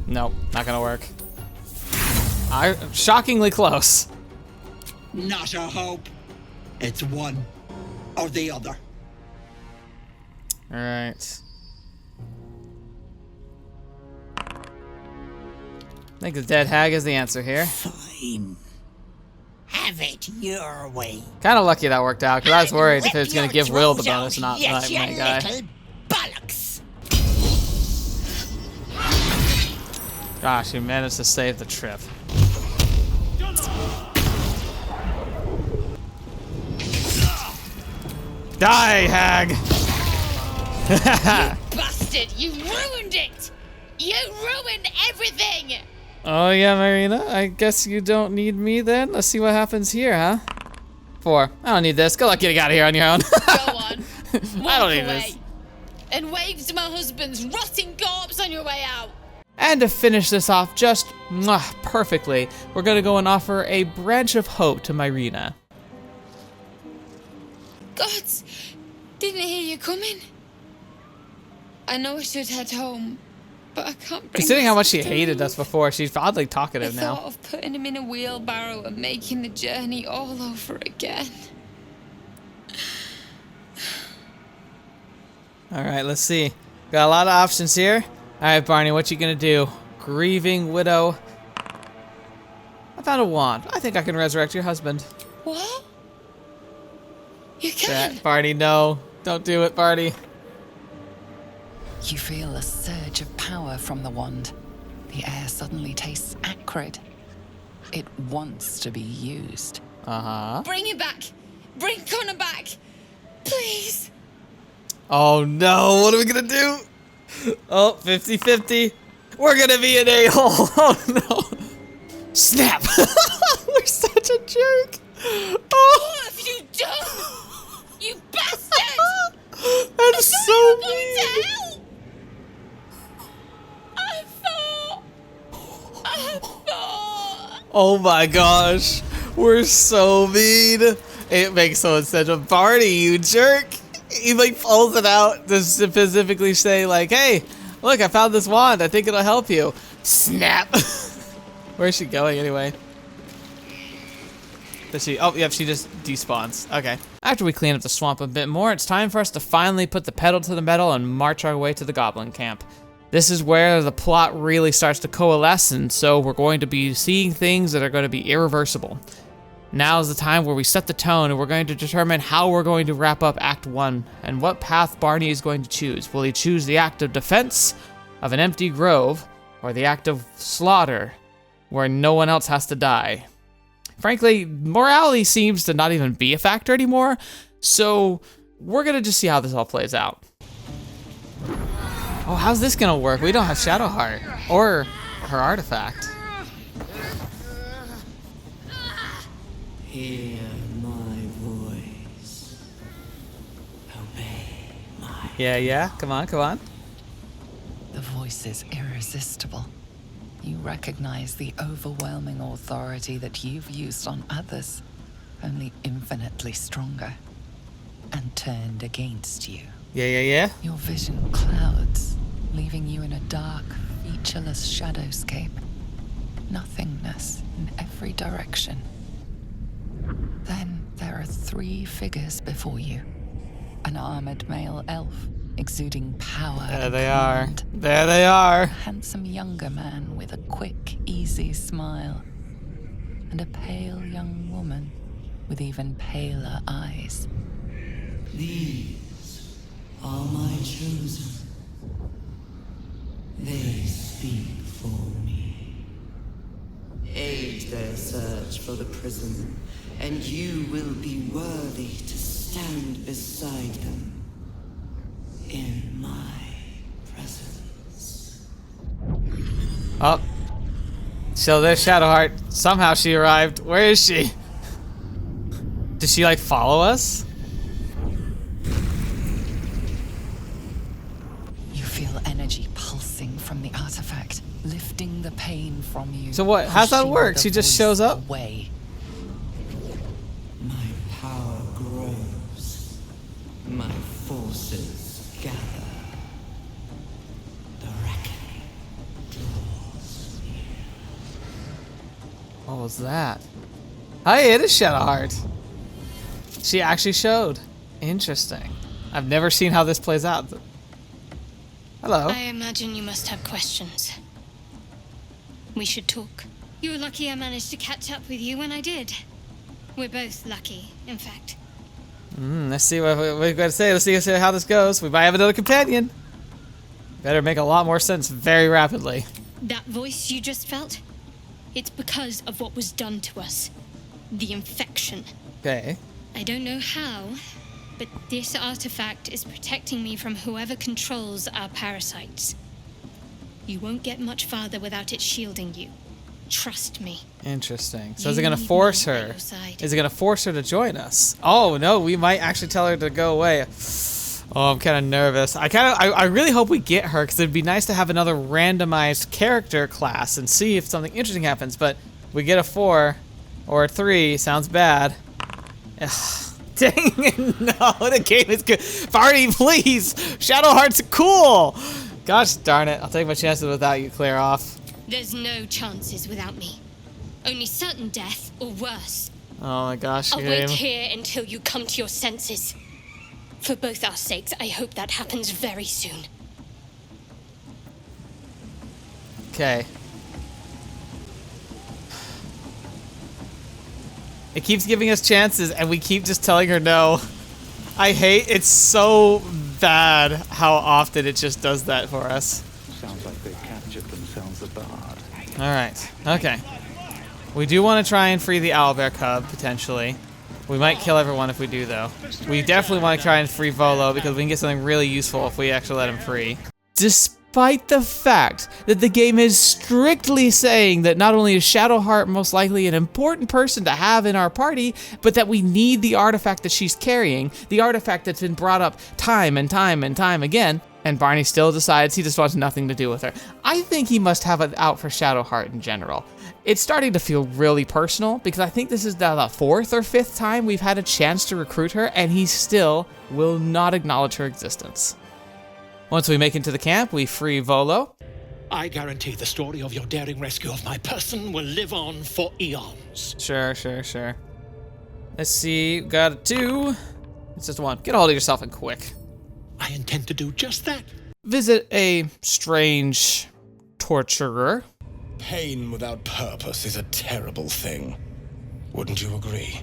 Nope, not gonna work. Shockingly close. Not a hope. It's one or the other. Alright. I think the dead hag is the answer here. Fine. Have it your way. Kind of lucky that worked out, because I was worried if it was going to Rip give your Will the throat bonus, out, not yes, my you guy. little bollocks. Gosh, he managed to save the trip. Die, hag! You bastard! You ruined it! You ruined everything! Oh yeah, Marina, I guess you don't need me then? Let's see what happens here, huh? 4. I don't need this. Good luck getting out of here on your own. Go on. I don't need away. this. And wave to my husband's rotting corpse on your way out. And to finish this off just perfectly, we're gonna go and offer a branch of hope to Myrina. Gods, didn't hear you coming. I know I should head home, but I can't bring Considering how much she myself to hated move. us before, she's oddly I talkative thought now. of putting him in a wheelbarrow and making the journey all over again. Alright, let's see. Got a lot of options here. Alright, Barney, what you gonna do? Grieving widow. I found a wand. I think I can resurrect your husband. What? You can? Barney, no. Don't do it, Barney. You feel a surge of power from the wand. The air suddenly tastes acrid. It wants to be used. Uh-huh. Bring him back. Bring Connor back. Please. Oh no, what are we gonna do? Oh, 50-50. We're gonna be an a-hole. Oh no. Snap. We're such a jerk. Oh. What have you done? You bastard! That's so mean. I thought. Oh my gosh. We're so mean. It makes so much sense. Barney, you jerk. He like pulls it out to specifically say like, hey, look, I found this wand. I think it'll help you. Snap. Where's she going anyway? Does she? Oh, yep, she just despawns. Okay. After we clean up the swamp a bit more, it's time for us to finally put the pedal to the metal and march our way to the goblin camp. This is where the plot really starts to coalesce, and so we're going to be seeing things that are going to be irreversible. Now is the time where we set the tone, and we're going to determine how we're going to wrap up Act 1, and what path Barney is going to choose. Will he choose the act of defense of an empty grove, or the act of slaughter, where no one else has to die? Frankly, morality seems to not even be a factor anymore, so we're gonna just see how this all plays out. Oh, how's this gonna work? We don't have Shadowheart, or her artifact. Hear my voice. Obey my... Yeah, come on. The voice is irresistible. You recognize the overwhelming authority that you've used on others, only infinitely stronger, and turned against you. Yeah. Your vision clouds, leaving you in a dark, featureless shadowscape. Nothingness in every direction. Then there are 3 figures before you. An armored male elf, exuding power. There they are. A handsome younger man with a quick, easy smile. And a pale young woman with even paler eyes. These are my chosen. They speak for me. Aid their search for the prison, and you will be worthy to stand beside them in my presence. Oh. So there's Shadowheart. Somehow she arrived. Where is she? Did she like follow us? You feel energy pulsing from the artifact, lifting the pain from you. So what? How's that pushing work? the She just voice shows up? Away. My power grows. My forces gather. The reckoning draws near. What was that? Hey, it is Shadowheart. She actually showed. Interesting. I've never seen how this plays out. Hello. I imagine you must have questions. We should talk. You're lucky I managed to catch up with you when I did. We're both lucky, in fact. Let's see what we've got to say. Let's see how this goes. We might have another companion. Better make a lot more sense very rapidly. That voice you just felt? It's because of what was done to us. The infection. Okay. I don't know how, but this artifact is protecting me from whoever controls our parasites. You won't get much farther without it shielding you. Trust me. Interesting. So is it going to force her? Is it going to force her to join us? Oh, no, we might actually tell her to go away. Oh, I'm kind of nervous. I really hope we get her, because it'd be nice to have another randomized character class and see if something interesting happens, but we get a 4 or a 3. Sounds bad. Ugh. Dang it, no, the game is good. Barney, please! Shadowheart's cool! Gosh darn it, I'll take my chances without you, clear off. There's no chances without me. Only certain death or worse. Oh my gosh, I'll game. wait here until you come to your senses. For both our sakes, I hope that happens very soon. Okay. It keeps giving us chances, and we keep just telling her no. I hate it's so bad how often it just does that for us. Sounds like they captured themselves a bard. Alright, okay. We do want to try and free the owlbear cub, potentially. We might kill everyone if we do, though. We definitely want to try and free Volo, because we can get something really useful if we actually let him free. Despite the fact that the game is strictly saying that not only is Shadowheart most likely an important person to have in our party, but that we need the artifact that she's carrying, the artifact that's been brought up time and time and time again, and Barney still decides he just wants nothing to do with her. I think he must have it out for Shadowheart in general. it's starting to feel really personal because I think this is the 4th or 5th time we've had a chance to recruit her, and he still will not acknowledge her existence. Once we make it to the camp, we free Volo. I guarantee the story of your daring rescue of my person will live on for eons. Sure. Let's see, got a 2. It's just 1. Get a hold of yourself and quick. I intend to do just that. Visit a strange torturer. Pain without purpose is a terrible thing. Wouldn't you agree?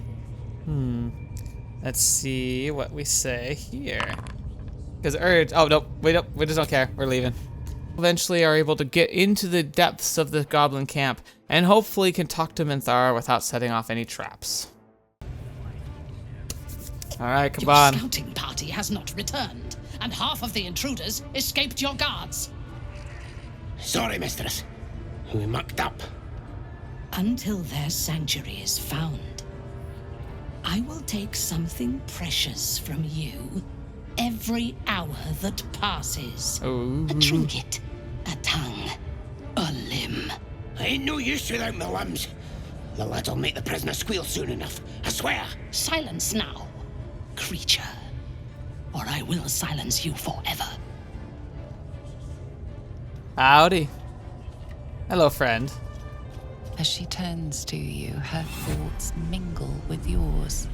Let's see what we say here. Because urge. Oh, no. We just don't care. We're leaving. Eventually are able to get into the depths of the goblin camp and hopefully can talk to Minthara without setting off any traps. Alright, come on. Your scouting party has not returned, and half of the intruders escaped your guards. Sorry, mistress. We mucked up. Until their sanctuary is found, I will take something precious from you every hour that passes. Ooh. A trinket, a tongue, a limb. I ain't no use without my limbs. The lad'll make the prisoner squeal soon enough, I swear. Silence now, creature, or I will silence you forever. Howdy. Hello, friend. As she turns to you, her thoughts mingle with yours.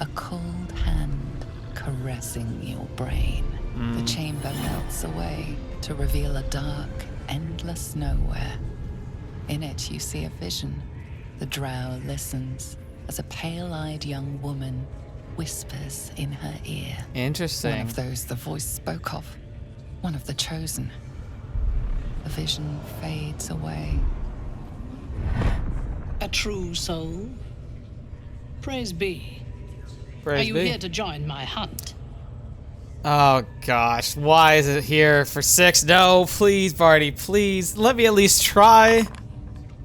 A cold hand caressing your brain. The chamber melts away to reveal a dark, endless nowhere. In it, you see a vision. The drow listens as a pale-eyed young woman whispers in her ear. Interesting. One of those the voice spoke of. One of the chosen. The vision fades away. A true soul? Praise be. Praise Are you be. here to join my hunt? Oh gosh, why is it here for 6? No, please, Barty, please. Let me at least try.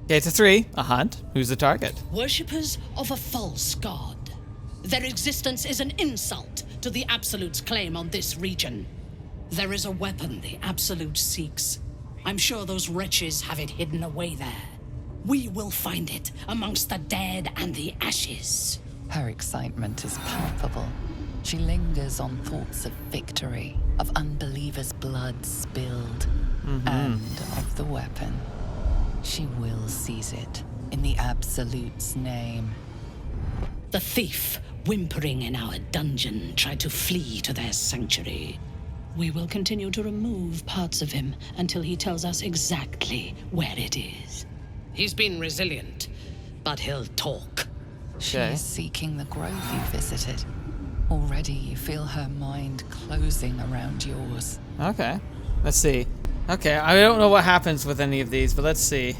Okay, to 3. A hunt. Who's the target? Worshippers of a false god. Their existence is an insult to the Absolute's claim on this region. There is a weapon the Absolute seeks. I'm sure those wretches have it hidden away there. We will find it amongst the dead and the ashes. Her excitement is palpable. She lingers on thoughts of victory, of unbelievers' blood spilled, and of the weapon. She will seize it in the Absolute's name. The thief, whimpering in our dungeon, tried to flee to their sanctuary. We will continue to remove parts of him until he tells us exactly where it is. He's been resilient, but he'll talk. She is seeking the grove you visited. Already you feel her mind closing around yours. Okay, let's see. Okay, I don't know what happens with any of these, but let's see.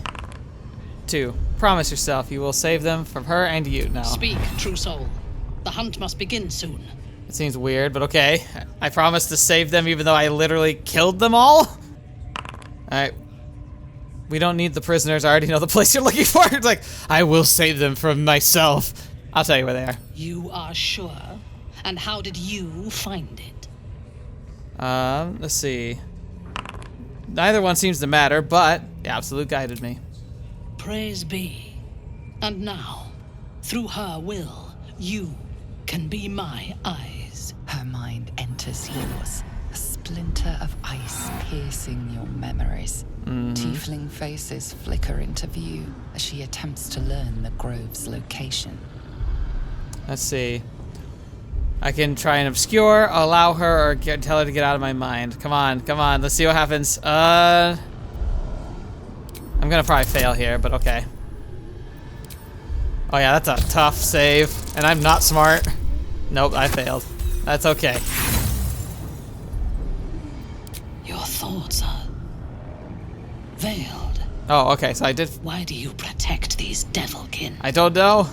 2. Promise yourself you will save them from her and you now. Speak, true soul. The hunt must begin soon. It seems weird, but okay. I promise to save them even though I literally killed them all? Alright. We don't need the prisoners. I already know the place you're looking for. It's like, I will save them from myself. I'll tell you where they are. You are sure? And how did you find it? Let's see. Neither one seems to matter, but the Absolute guided me. Praise be. And now, through her will, you can be my eyes. Her mind enters yours, a splinter of ice piercing your memories. Tiefling faces flicker into view as she attempts to learn the grove's location. Let's see. I can try and obscure, allow her, or tell her to get out of my mind. Come on, come on. Let's see what happens. I'm gonna probably fail here, but okay. Oh yeah, that's a tough save, and I'm not smart. Nope, I failed. That's okay. Your thoughts are veiled. Oh, okay, so I did. Why do you protect these devilkin? I don't know.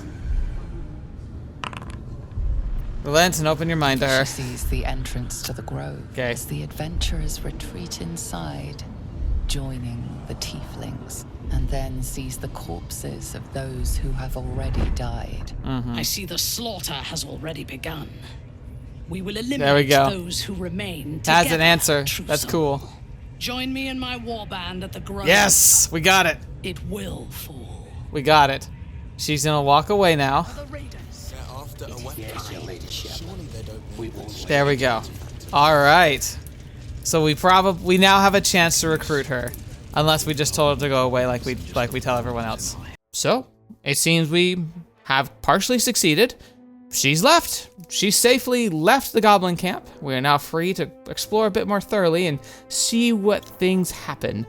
Relent and open your mind to her. She sees the entrance to the grove as the adventurers retreat inside, joining the tieflings, and then sees the corpses of those who have already died. I see the slaughter has already begun. We will There we eliminate go. those who remain. Has an together, answer. true That's soul. cool. Join me in my warband at the grove. Yes, we got it. It will fall. We got it. She's gonna walk away now. There we go. All right. So we now have a chance to recruit her, unless we just told her to go away like we tell everyone else. So it seems we have partially succeeded. She's left. She safely left the goblin camp. We are now free to explore a bit more thoroughly and see what things happen.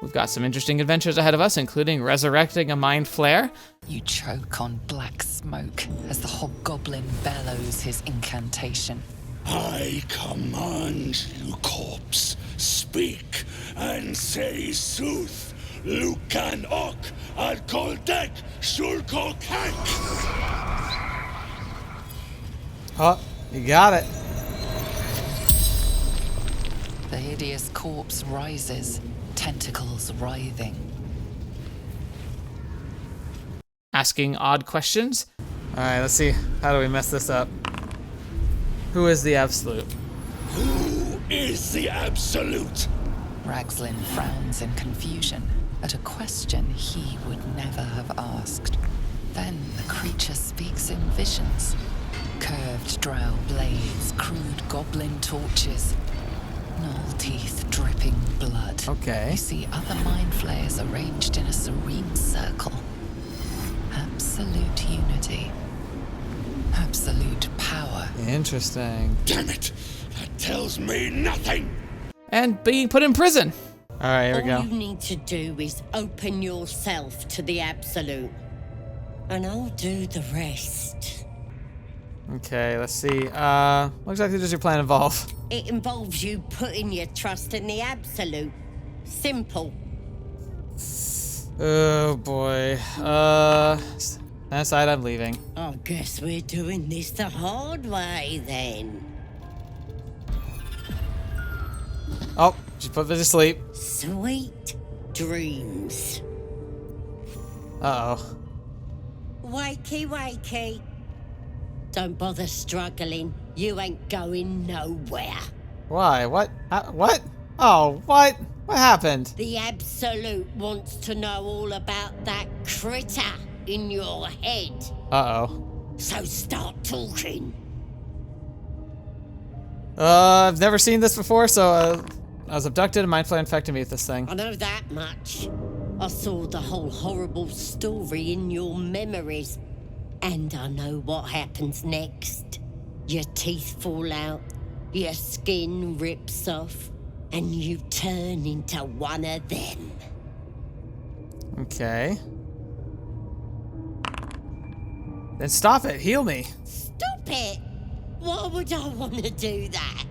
We've got some interesting adventures ahead of us, including resurrecting a mind flare. You choke on black smoke as the hobgoblin bellows his incantation. I command you, corpse, speak and say sooth. Lucan ok al koldek shulko kank. Oh, you got it. The hideous corpse rises, tentacles writhing. Asking odd questions. All right, let's see. How do we mess this up? Who is the Absolute? Who is the Absolute? Ragslin frowns in confusion at a question he would never have asked. Then the creature speaks in visions. Curved drow blades, crude goblin torches, gnoll teeth dripping blood. Okay. You see other mind flayers arranged in a serene circle. Absolute unity. Absolute power. Interesting. Damn it! That tells me nothing! And being put in prison. All right, here we go. All you need to do is open yourself to the Absolute, and I'll do the rest. Okay, let's see. What exactly does your plan involve? It involves you putting your trust in the Absolute. Simple. Oh boy. That side, I'm leaving. I guess we're doing this the hard way then. Oh, she put me to sleep. Sweet dreams. Uh-oh. Wakey, wakey. Don't bother struggling. You ain't going nowhere. Why? What? What? Oh, what? What happened? The Absolute wants to know all about that critter in your head. Uh-oh. So start talking. I've never seen this before, so I was abducted and mind flare infected me with this thing. I know that much. I saw the whole horrible story in your memories. And I know what happens next. Your teeth fall out, your skin rips off, and you turn into one of them. Okay. Then stop it. Heal me. Stop it! Why would I want to do that?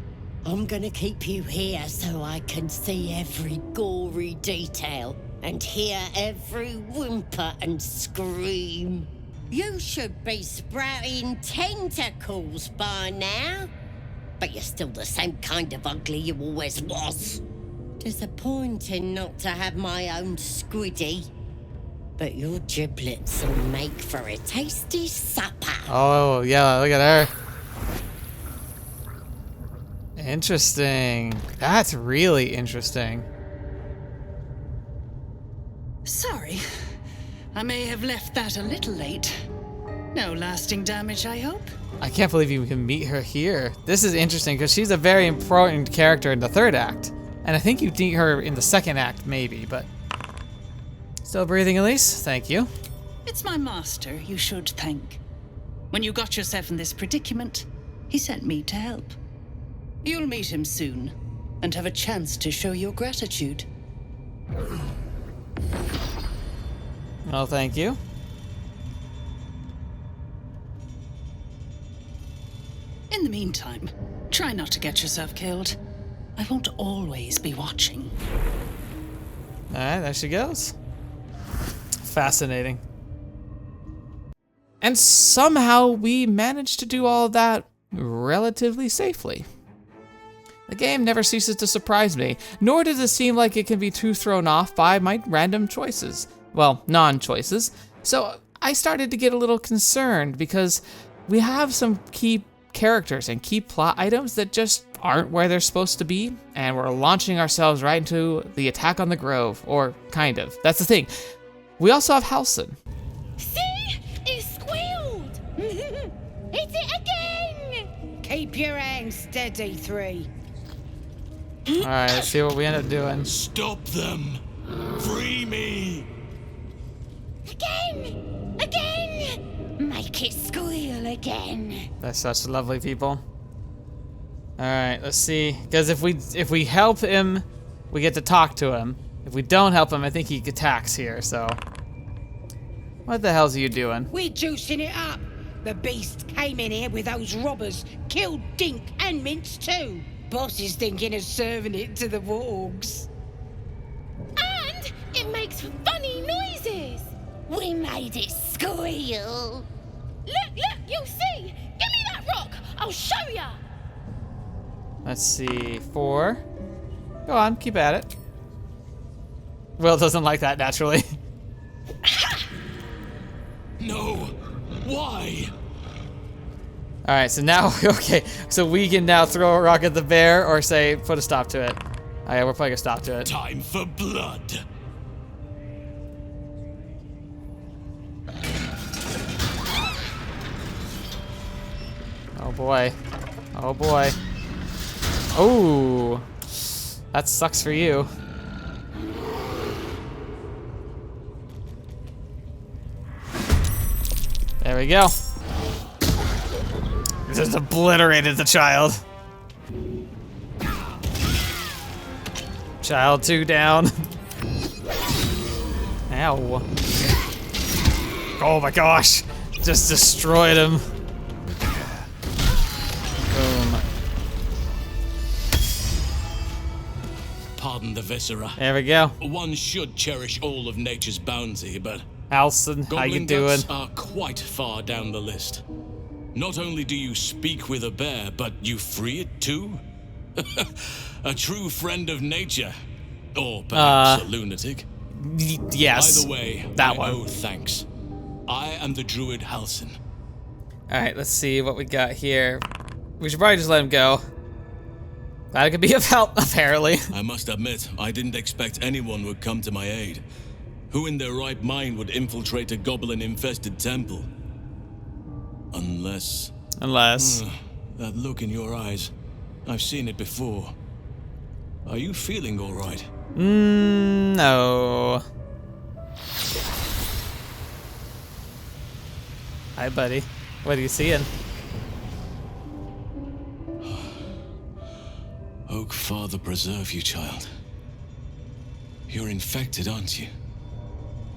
I'm gonna keep you here so I can see every gory detail and hear every whimper and scream. You should be sprouting tentacles by now. But you're still the same kind of ugly you always was. Disappointing not to have my own squiddy. But your giblets will make for a tasty supper. Oh, yeah, look at her. Interesting. That's really interesting. Sorry. I may have left that a little late. No lasting damage, I hope? I can't believe you can meet her here. This is interesting because she's a very important character in the third act. And I think you meet her in the second act, maybe, but... Still breathing, Elise? Thank you. It's my master you should thank. When you got yourself in this predicament, he sent me to help. You'll meet him soon, and have a chance to show your gratitude. Well, thank you. In the meantime, try not to get yourself killed. I won't always be watching. Alright, there she goes. Fascinating. And somehow we managed to do all of that relatively safely. The game never ceases to surprise me, nor does it seem like it can be too thrown off by my random choices. Well, non-choices. So I started to get a little concerned because we have some key characters and key plot items that just aren't where they're supposed to be, and we're launching ourselves right into the attack on the Grove, or kind of. That's the thing. We also have Halson. See? It squealed! Hit it again! Keep your hands steady, 3. Alright, let's see what we end up doing. Stop them! Free me! Again! Again! Make it squeal again. That's such lovely people. Alright, let's see. Because if we help him, we get to talk to him. If we don't help him, I think he attacks here, so. What the hell's you doing? We're juicing it up. The beast came in here with those robbers, killed Dink and Mince too. Boss is thinking of serving it to the wargs. And it makes funny noises. We made it squeal. Look, you'll see. Give me that rock. I'll show ya. Let's see, 4. Go on, keep at it. Will doesn't like that naturally. No. Why? Alright, so now, okay, so we can now throw a rock at the bear or say, put a stop to it. Oh yeah, we're putting a stop to it. Time for blood. Oh boy. Oh boy. Oh, that sucks for you. There we go. Just obliterated the child. Child 2 down. Ow. Oh my gosh. Just destroyed him. Boom. Pardon the viscera. There we go. One should cherish all of nature's bounty, but Halson, how you goblin doing? guts are quite far down the list. Not only do you speak with a bear, but you free it too? A true friend of nature. Or perhaps a lunatic. Yes. Either way, that I one. owe thanks. I am the druid Halson. Alright, let's see what we got here. We should probably just let him go. That could be of help, apparently. I must admit, I didn't expect anyone would come to my aid. Who in their right mind would infiltrate a goblin-infested temple? Unless... that look in your eyes. I've seen it before. Are you feeling all right? No. Hi, buddy. What are you seeing? Oak Father preserve you, child. You're infected, aren't you?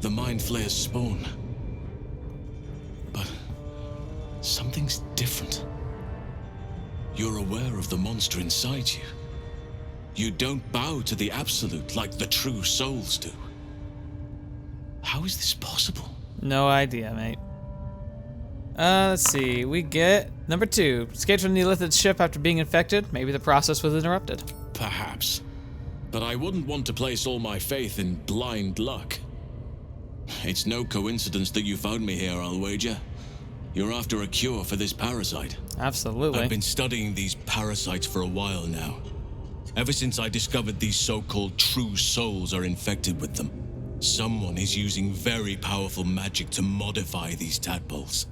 The Mind Flayer's spawn. But something's different. You're aware of the monster inside you. You don't bow to the Absolute like the true souls do. How is this possible? No idea, mate. Let's see. We get number 2. Escaped from the Neolithic ship after being infected. Maybe the process was interrupted. Perhaps. But I wouldn't want to place all my faith in blind luck. It's no coincidence that you found me here, I'll wager. You're after a cure for this parasite. Absolutely. I've been studying these parasites for a while now. Ever since I discovered these so-called true souls are infected with them. Someone is using very powerful magic to modify these tadpoles.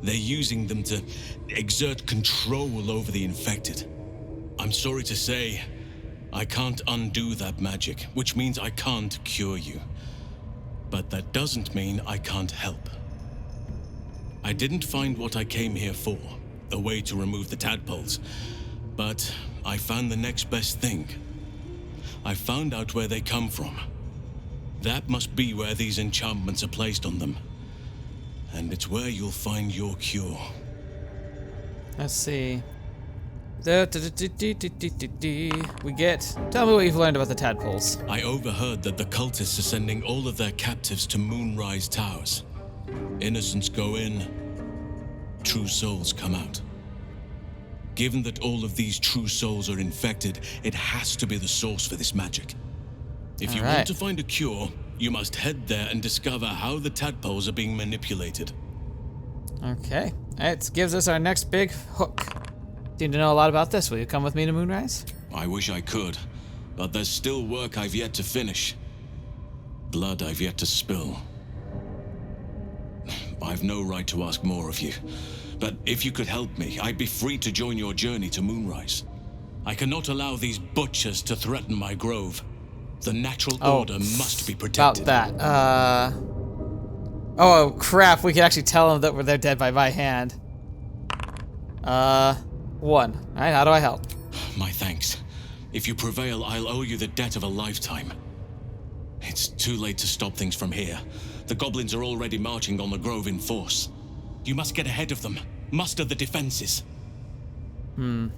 They're using them to exert control over the infected. I'm sorry to say, I can't undo that magic, which means I can't cure you. But that doesn't mean I can't help. I didn't find what I came here for, a way to remove the tadpoles, but I found the next best thing. I found out where they come from. That must be where these enchantments are placed on them. And it's where you'll find your cure. Let's see. We get... Tell me what you've learned about the tadpoles. I overheard that the cultists are sending all of their captives to Moonrise Towers. Innocents go in, true souls come out. Given that all of these true souls are infected, it has to be the source for this magic. If you want to find a cure, you must head there and discover how the tadpoles are being manipulated. Okay. It gives us our next big hook. Seem to know a lot about this. Will you come with me to Moonrise? I wish I could, but there's still work I've yet to finish. Blood I've yet to spill. I've no right to ask more of you. But if you could help me, I'd be free to join your journey to Moonrise. I cannot allow these butchers to threaten my grove. The natural order must be protected. About that. Oh, crap. We can actually tell them that they're dead by hand. 1. Alright, how do I help? My thanks. If you prevail, I'll owe you the debt of a lifetime. It's too late to stop things from here. The goblins are already marching on the grove in force. You must get ahead of them. Muster the defenses. You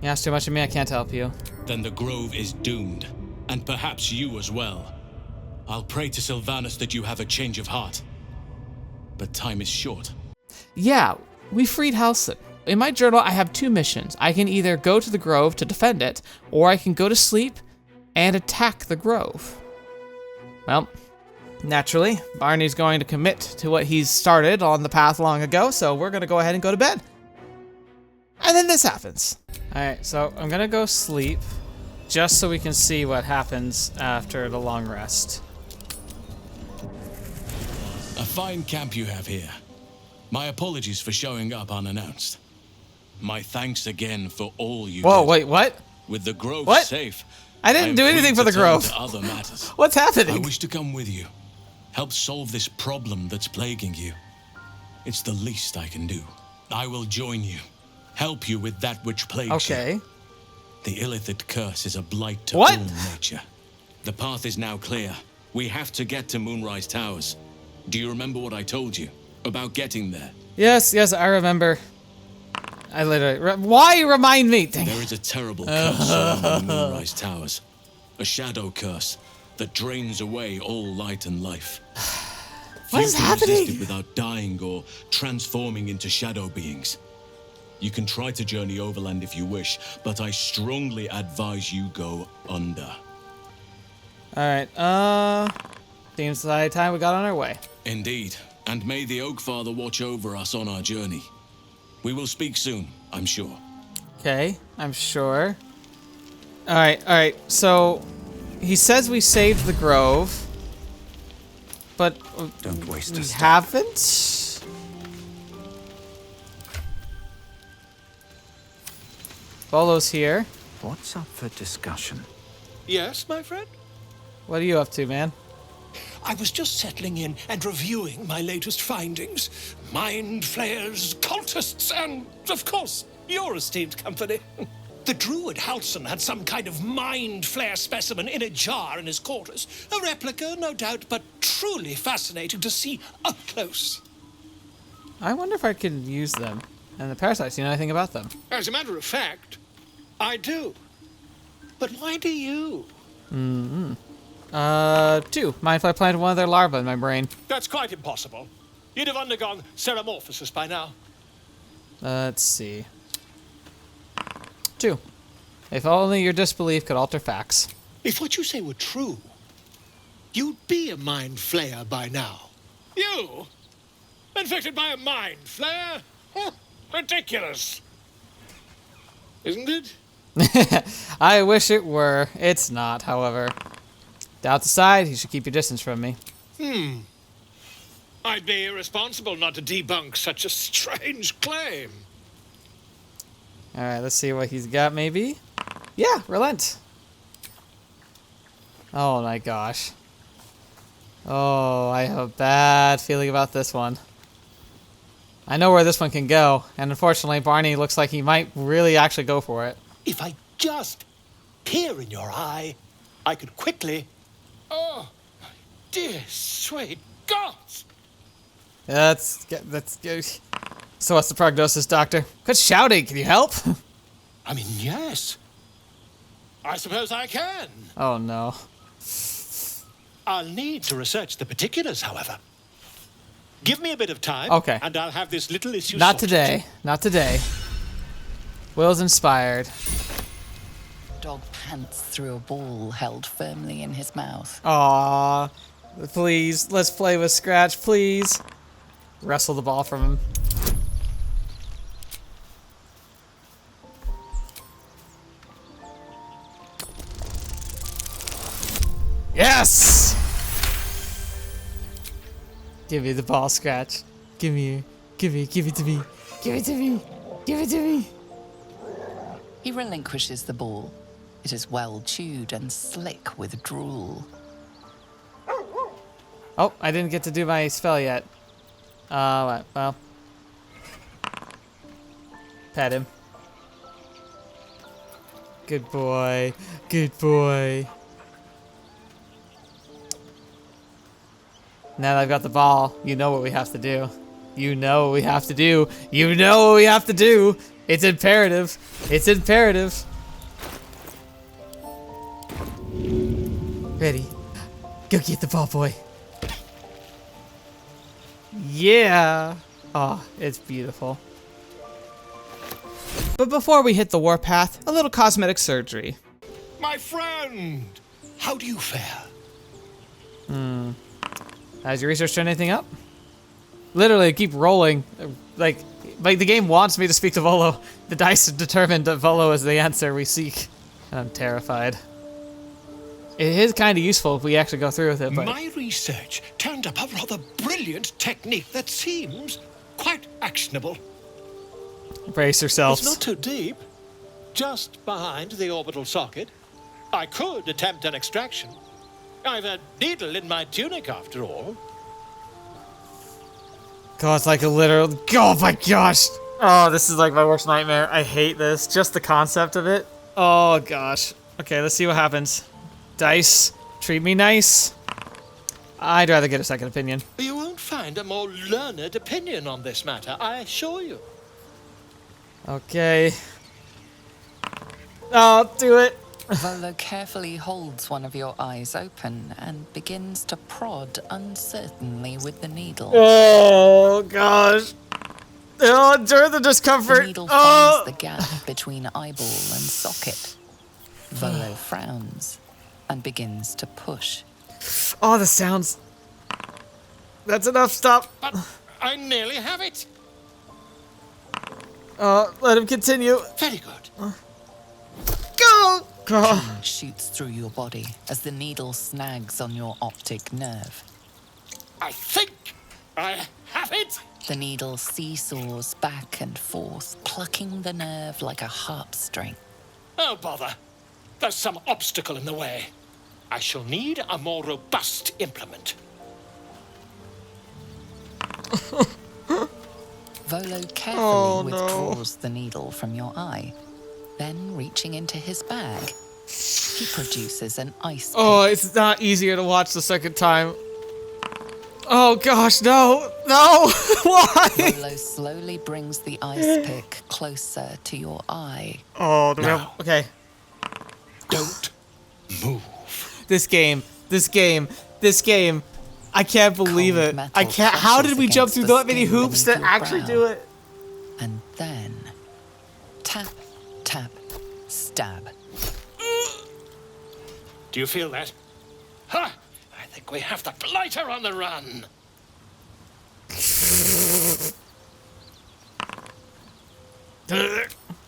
ask too much of me, I can't help you. Then the grove is doomed. And perhaps you as well. I'll pray to Sylvanus that you have a change of heart. But time is short. Yeah, we freed Halsin. In my journal, I have 2 missions. I can either go to the grove to defend it, or I can go to sleep and attack the grove. Well, naturally, Barney's going to commit to what he's started on the path long ago, so we're going to go ahead and go to bed. And then this happens. Alright, so I'm going to go sleep, just so we can see what happens after the long rest. A fine camp you have here. My apologies for showing up unannounced. My thanks again for all you Whoa, did. wait, what? With the grove What? safe, I didn't do anything for the grove. To other matters. What's happening? I wish to come with you. Help solve this problem that's plaguing you. It's the least I can do. I will join you. Help you with that which plagues you. The Illithid curse is a blight to all nature. The path is now clear. We have to get to Moonrise Towers. Do you remember what I told you about getting there? Yes, I remember. I literally... Why remind me? Dang. There is a terrible curse surrounding the Moonrise Towers. A shadow curse that drains away all light and life. What is happening? Resist it without dying or transforming into shadow beings. You can try to journey overland if you wish, but I strongly advise you go under. Alright, seems like time we got on our way. Indeed, and may the Oak Father watch over us on our journey. We will speak soon, I'm sure. Okay, I'm sure. Alright, so he says we saved the grove, but don't waste we haven't? Bolo's here. What's up for discussion? Yes, my friend? What are you up to, man? I was just settling in and reviewing my latest findings. Mind flayers, cultists, and, of course, your esteemed company. The druid Halsin had some kind of mind flayer specimen in a jar in his quarters. A replica, no doubt, but truly fascinating to see up close. I wonder if I can use them. And the parasites, you know anything about them? As a matter of fact, I do. But why do you? 2. Mind if I planted one of their larvae in my brain? That's quite impossible. You'd have undergone ceramorphosis by now. Let's see. 2. If only your disbelief could alter facts. If what you say were true, you'd be a mind flayer by now. You? Infected by a mind flayer? Ridiculous. Isn't it? I wish it were. It's not, however. Doubts aside, you should keep your distance from me. I'd be irresponsible not to debunk such a strange claim. Alright, let's see what he's got, maybe. Yeah, relent. Oh my gosh. Oh, I have a bad feeling about this one. I know where this one can go, and unfortunately, Barney looks like he might really actually go for it. If I just peer in your eye, I could quickly... Oh, my dear sweet gods! That's good. So what's the prognosis, Doctor? Quit shouting, can you help? I mean, yes. I suppose I can. Oh no. I'll need to research the particulars, however. Give me a bit of time, okay, and I'll have this little issue Not sorted. today. Not today. Will's inspired. Dog pants through a ball held firmly in his mouth. Aww. Please, let's play with Scratch, please. Wrestle the ball from him. Yes! Give me the ball, Scratch. Give me it to me. Give it to me. Give it to me. He relinquishes the ball. It is well chewed and slick with drool. Oh, I didn't get to do my spell yet. Well. Pet him. Good boy. Good boy. Now that I've got the ball, you know what we have to do. You know what we have to do. You know what we have to do. It's imperative. It's imperative. Ready. Go get the ball, boy. Yeah. Oh, it's beautiful. But before we hit the warpath, a little cosmetic surgery. My friend, how do you fare? Has your research turned anything up? Literally, keep rolling. Like the game wants me to speak to Volo. The dice have determined that Volo is the answer we seek. And I'm terrified. It is kind of useful if we actually go through with it, but... My research turned up a rather brilliant technique that seems quite actionable. Brace yourselves. It's not too deep. Just behind the orbital socket. I could attempt an extraction. I've a needle in my tunic, after all. God, it's like a literal... Oh my gosh! Oh, this is like my worst nightmare. I hate this. Just the concept of it. Oh gosh. Okay, let's see what happens. Dice, treat me nice. I'd rather get a second opinion. You won't find a more learned opinion on this matter, I assure you. Okay. Oh, do it. Volo carefully holds one of your eyes open and begins to prod uncertainly with the needle. Oh, gosh. Oh, endure the discomfort. The needle finds the gap between eyeball and socket. Volo frowns and begins to push. Oh, the sounds. That's enough. Stop. But I nearly have it. Let him continue. Very good. Go! Pain shoots through your body as the needle snags on your optic nerve. I think I have it. The needle seesaws back and forth, plucking the nerve like a harp string. Oh, bother. There's some obstacle in the way. I shall need a more robust implement. Volo carefully withdraws the needle from your eye. Then, reaching into his bag, he produces an ice pick. Oh, it's not easier to watch the second time. Oh gosh, no! No! Why? Volo slowly brings the ice pick closer to your eye. Oh, Now. Okay. Don't move. This game. I can't believe it. I can't. How did we jump through that many hoops to actually do it? And then, tap, tap, stab. Do you feel that? Ha! I think we have the blighter on the run.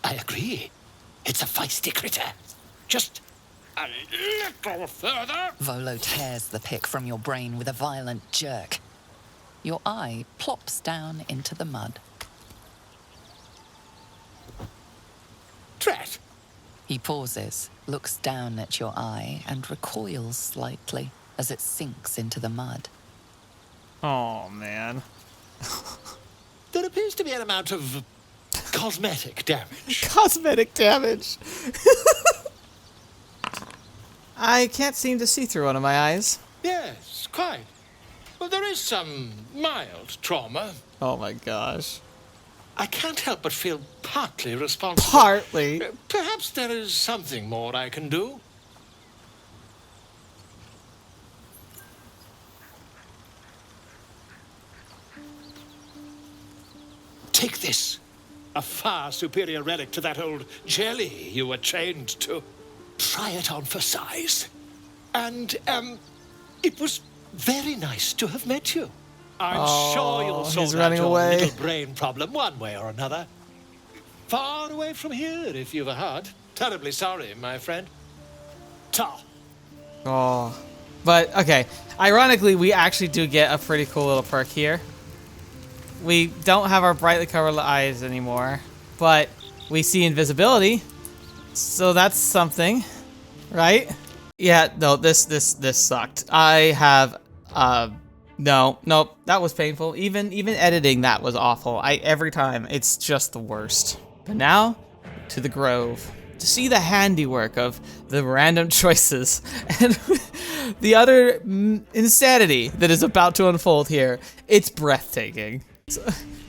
I agree. It's a feisty critter. Just a little further. Volo tears the pick from your brain with a violent jerk. Your eye plops down into the mud. Drat. He pauses, looks down at your eye, and recoils slightly as it sinks into the mud. Oh, man. There appears to be an amount of cosmetic damage. Cosmetic damage. I can't seem to see through one of my eyes. Yes, quite. Well, there is some mild trauma. Oh my gosh. I can't help but feel partly responsible. Partly? Perhaps there is something more I can do. Take this. A far superior relic to that old jelly you were chained to. Try it on for size. And, it was very nice to have met you. I'm sure you'll sort out your little brain problem one way or another. Far away from here, if you've a heart. Terribly sorry, my friend. Ta. Oh, But, okay. Ironically, we actually do get a pretty cool little perk here. We don't have our brightly colored eyes anymore, but we see invisibility. So that's something, right? Yeah, no, this sucked. I have, nope, that was painful. Even editing that was awful. Every time, it's just the worst. But now, to the Grove. To see the handiwork of the random choices and the utter insanity that is about to unfold here. It's breathtaking.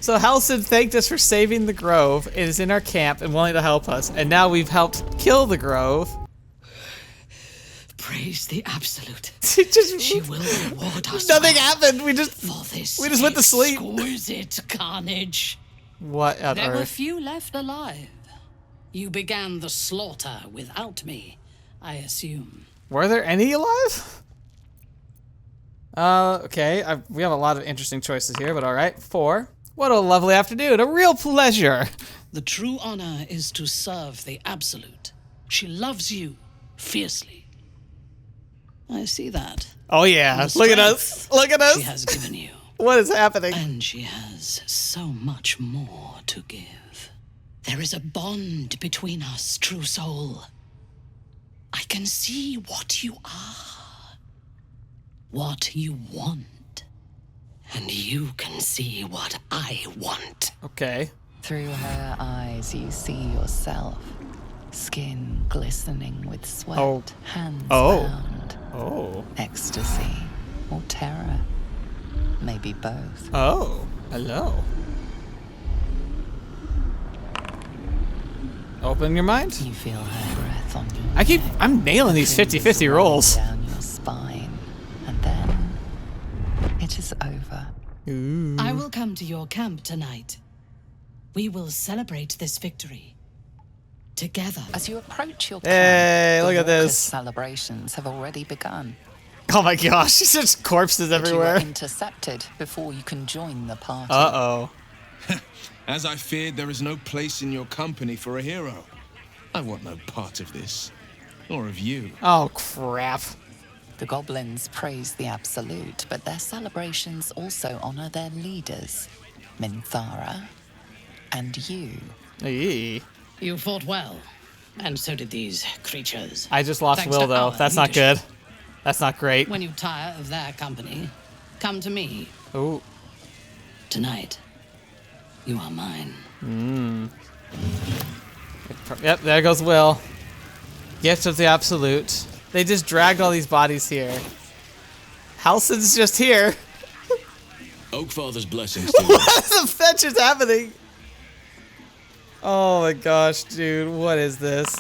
So Halcyon thanked us for saving the Grove. It is in our camp and willing to help us. And now we've helped kill the Grove. Praise the Absolute. She will reward us. Nothing happened. We just went to sleep. Exquisite carnage. What on There were earth? few left alive. You began the slaughter without me, I assume. Were there any alive? Okay. We have a lot of interesting choices here, but all right. 4. What a lovely afternoon. A real pleasure. The true honor is to serve the Absolute. She loves you fiercely. I see that. Oh yeah. Look at us. Look at us. She has given you. What is happening? And she has so much more to give. There is a bond between us, true soul. I can see what you are, what you want, and you can see what I want. Okay. Through her eyes, you see yourself. Skin glistening with sweat, hands bound. Ecstasy or terror. Maybe both. Oh, hello. Open your mind. You feel her breath on you. I'm nailing these 50-50 rolls. Down your spine, and then it is over. Ooh. I will come to your camp tonight. We will celebrate this victory together. As you approach your Hey, camp, look at the this. Celebrations have already begun. Oh my gosh, it's just corpses But you everywhere. are intercepted before you can join the party. Uh-oh. As I feared, there is no place in your company for a hero. I want no part of this, or of you. Oh, crap. The goblins praise the Absolute, but their celebrations also honor their leaders, Minthara and you. Eee. You fought well, and so did these creatures. I just lost Thanks Will, to though. our That's not leadership. good. That's not great. When you tire of their company, come to me. Ooh. Tonight, you are mine. Yep, there goes Will. Gift of the Absolute. They just dragged all these bodies here. Halcyon's just here. Oakfather's blessings to you. What the fetch is happening? Oh my gosh, dude. What is this?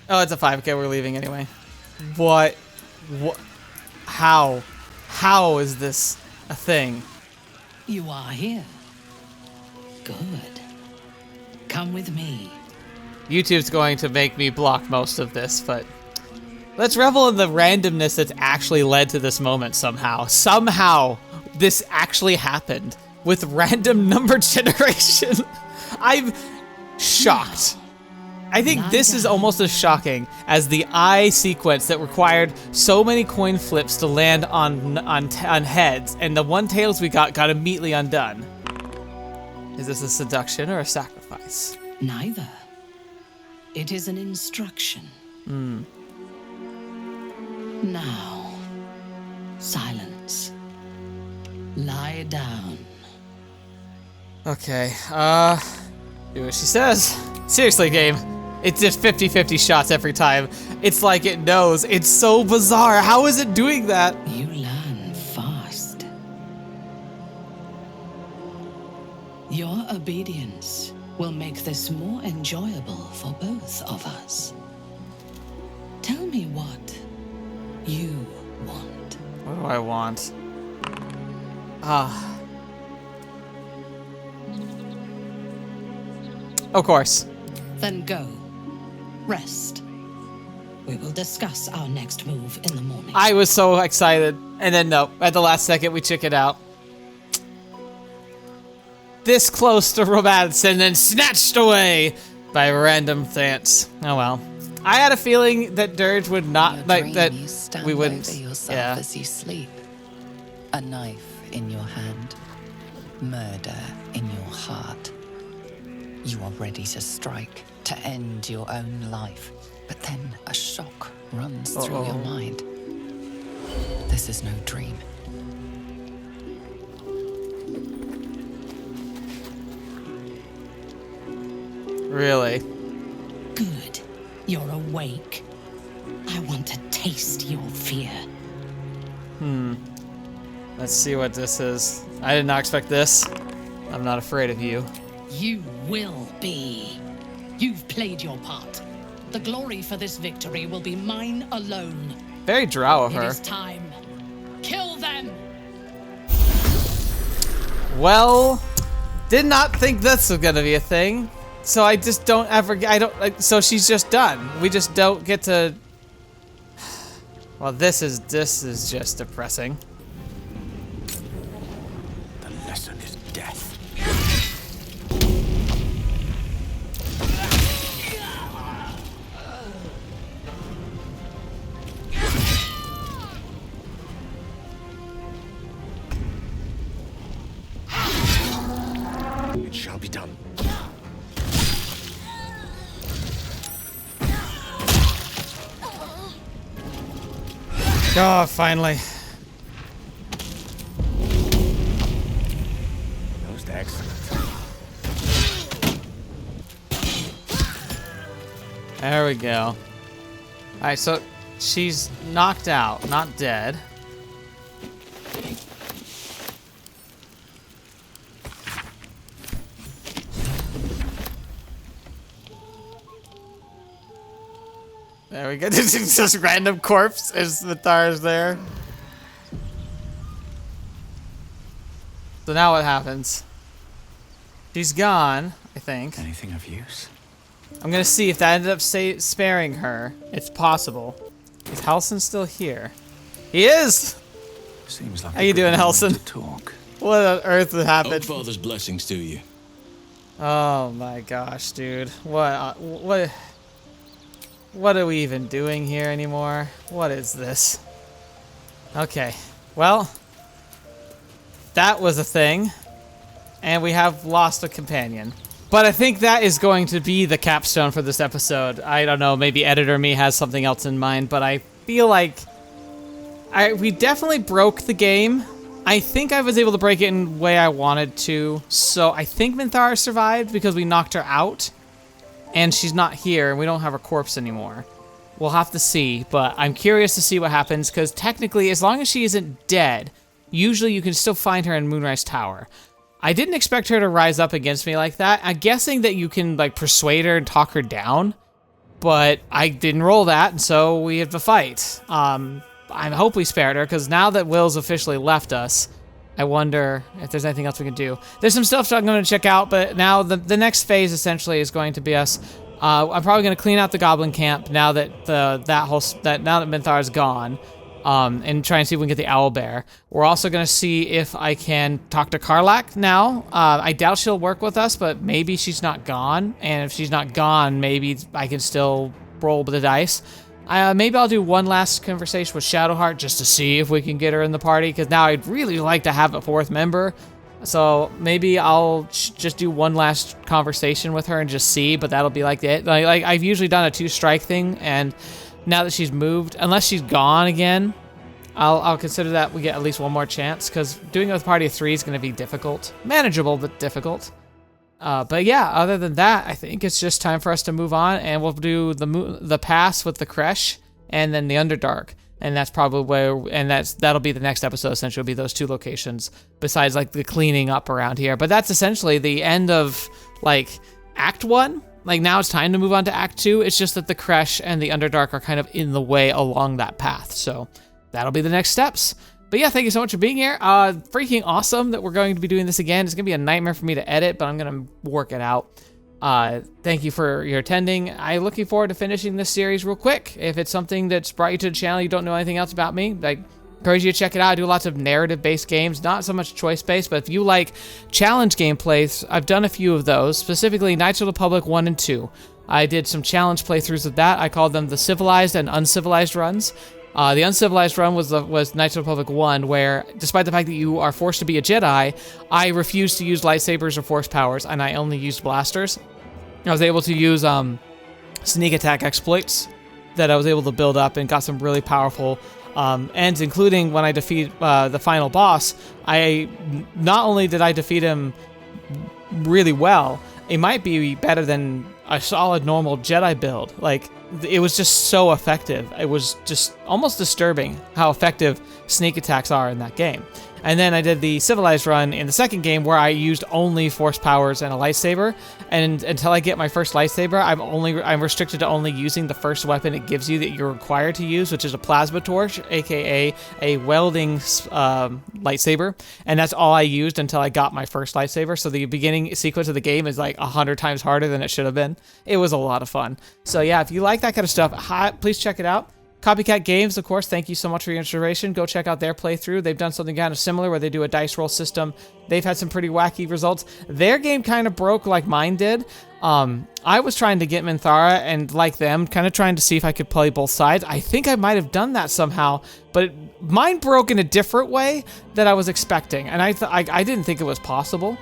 Oh, it's a 5. Okay, we're leaving anyway. What? How? How is this a thing? You are here. Good. Come with me. YouTube's going to make me block most of this, but let's revel in the randomness that's actually led to this moment somehow. Somehow, this actually happened with random number generation. I'm shocked. I think this is almost as shocking as the eye sequence that required so many coin flips to land on heads, and the one tails we got immediately undone. Is this a seduction or a sacrifice? Neither. It is an instruction. Now, silence. Lie down. Okay, do what she says. Seriously, game. It's just 50-50 shots every time. It's like it knows. It's so bizarre. How is it doing that? You learn fast. Your obedience will make this more enjoyable for both of us. Tell me what you want. What do I want? Of course. Then go. Rest. We will discuss our next move in the morning. I was so excited. And then no, at the last second we chickened out. This close to romance and then snatched away by random chance. Oh well. I had a feeling that Dirge would not like that. You stand We wouldn't. over yourself Yeah. as you sleep. A knife in your hand. Murder in your heart. You are ready to strike, to end your own life. But then a shock runs through your mind. This is no dream. Really? Good. You're awake. I want to taste your fear. Let's see what this is. I did not expect this. I'm not afraid of you. You will be. You've played your part. The glory for this victory will be mine alone. Very drow of It her. is time. Kill them! Well, did not think this was gonna be a thing. So I just don't ever, so she's just done. We just don't get to, well, this is just depressing. The lesson is death. It shall be done. Oh, finally. Most excellent. There we go. Alright, so she's knocked out, not dead. There we go. This is just random corpse as Minthara's there. So now what happens? She's gone, I think. Anything of use? I'm gonna see if that ended up sparing her. It's possible. Is Halson still here? He is! Seems like How you doing, Halson? to talk. What on earth happened? Oakfather's blessings to you. Oh my gosh, dude. What are we even doing here anymore? What is this? Okay, well, that was a thing, and we have lost a companion. But I think that is going to be the capstone for this episode. I don't know, maybe Editor Me has something else in mind, but I feel like we definitely broke the game. I think I was able to break it in the way I wanted to, so I think Minthara survived because we knocked her out. And she's not here, and we don't have her corpse anymore. We'll have to see, but I'm curious to see what happens, because technically, as long as she isn't dead, usually you can still find her in Moonrise Tower. I didn't expect her to rise up against me like that. I'm guessing that you can, like, persuade her and talk her down, but I didn't roll that, and so we have to fight. I hope we spared her, because now that Will's officially left us, I wonder if there's anything else we can do. There's some stuff I'm going to check out, but now the next phase essentially is going to be us. I'm probably going to clean out the goblin camp now that now that Minthara's gone, and try and see if we can get the owlbear. We're also going to see if I can talk to Karlach now. I doubt she'll work with us, but maybe she's not gone, and if she's not gone, maybe I can still roll the dice. Maybe I'll do one last conversation with Shadowheart just to see if we can get her in the party, because now I'd really like to have a fourth member. So maybe I'll just do one last conversation with her and just see, but that'll be like it. Like I've usually done a 2-strike thing, and now that she's moved, unless she's gone again, I'll consider that we get at least one more chance, because doing it with a party of 3 is going to be difficult. Manageable, but difficult. But yeah, other than that, I think it's just time for us to move on, and we'll do the pass with the Kresh, and then the Underdark, and that's probably that'll be the next episode. Essentially, will be those 2 locations. Besides, like the cleaning up around here, but that's essentially the end of like Act 1. Like now it's time to move on to Act 2. It's just that the Kresh and the Underdark are kind of in the way along that path. So that'll be the next steps. But yeah, thank you so much for being here. Freaking awesome that we're going to be doing this again. It's going to be a nightmare for me to edit, but I'm going to work it out. Thank you for your attending. I'm looking forward to finishing this series real quick. If it's something that's brought you to the channel, you don't know anything else about me, I encourage you to check it out. I do lots of narrative-based games, not so much choice-based, but if you like challenge gameplays, I've done a few of those, specifically Knights of the Republic 1 and 2. I did some challenge playthroughs of that. I called them the civilized and uncivilized runs. The uncivilized run was Knights of the Republic 1, where despite the fact that you are forced to be a Jedi, I refused to use lightsabers or force powers, and I only used blasters. I was able to use sneak attack exploits that I was able to build up and got some really powerful ends, including when I defeat the final boss. Not only did I defeat him really well, it might be better than a solid normal Jedi build. Like, it was just so effective. It was just almost disturbing how effective sneak attacks are in that game. And then I did the civilized run in the second game where I used only force powers and a lightsaber. And until I get my first lightsaber, I'm restricted to only using the first weapon it gives you that you're required to use, which is a plasma torch, aka a welding lightsaber. And that's all I used until I got my first lightsaber. So the beginning sequence of the game is like 100 times harder than it should have been. It was a lot of fun. So yeah, if you like that kind of stuff, please check it out. Copycat Games, of course, thank you so much for your inspiration. Go check out their playthrough. They've done something kind of similar where they do a dice roll system. They've had some pretty wacky results. Their game kind of broke like mine did. I was trying to get Minthara, and like them, kind of trying to see if I could play both sides. I think I might have done that somehow, but mine broke in a different way that I was expecting, and I didn't think it was possible.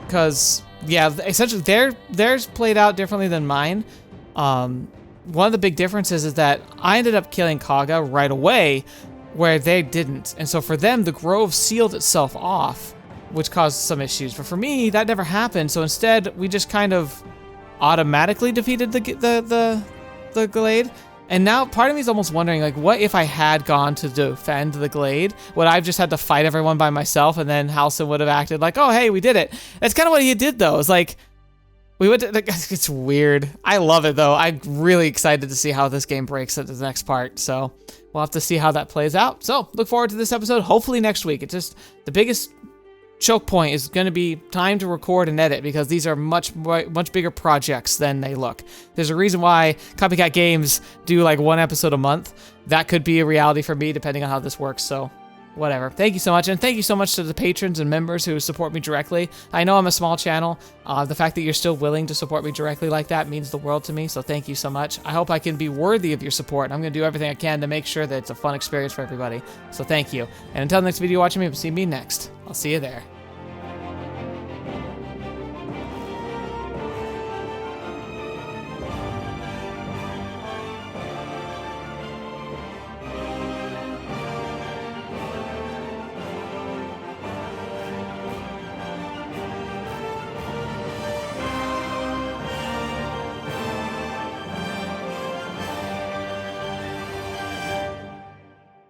Because, yeah, essentially theirs played out differently than mine. One of the big differences is that I ended up killing Kaga right away, where they didn't. And so for them, the grove sealed itself off, which caused some issues. But for me, that never happened. So instead, we just kind of automatically defeated the glade. And now part of me is almost wondering, like, what if I had gone to defend the glade? Would I have just had to fight everyone by myself, and then Halsin would have acted like, oh, hey, we did it. That's kind of what he did, though. It's like, we went to, it's weird. I love it, though. I'm really excited to see how this game breaks at the next part. So we'll have to see how that plays out. So look forward to this episode, hopefully next week. It's just the biggest choke point is going to be time to record and edit, because these are much bigger projects than they look. There's a reason why Copycat Games do like one episode a month. That could be a reality for me depending on how this works. So whatever. Thank you so much, and thank you so much to the patrons and members who support me directly. I know I'm a small channel. The fact that you're still willing to support me directly like that means the world to me, so thank you so much. I hope I can be worthy of your support. I'm going to do everything I can to make sure that it's a fun experience for everybody, so thank you. And until the next video watching me, see me next. I'll see you there.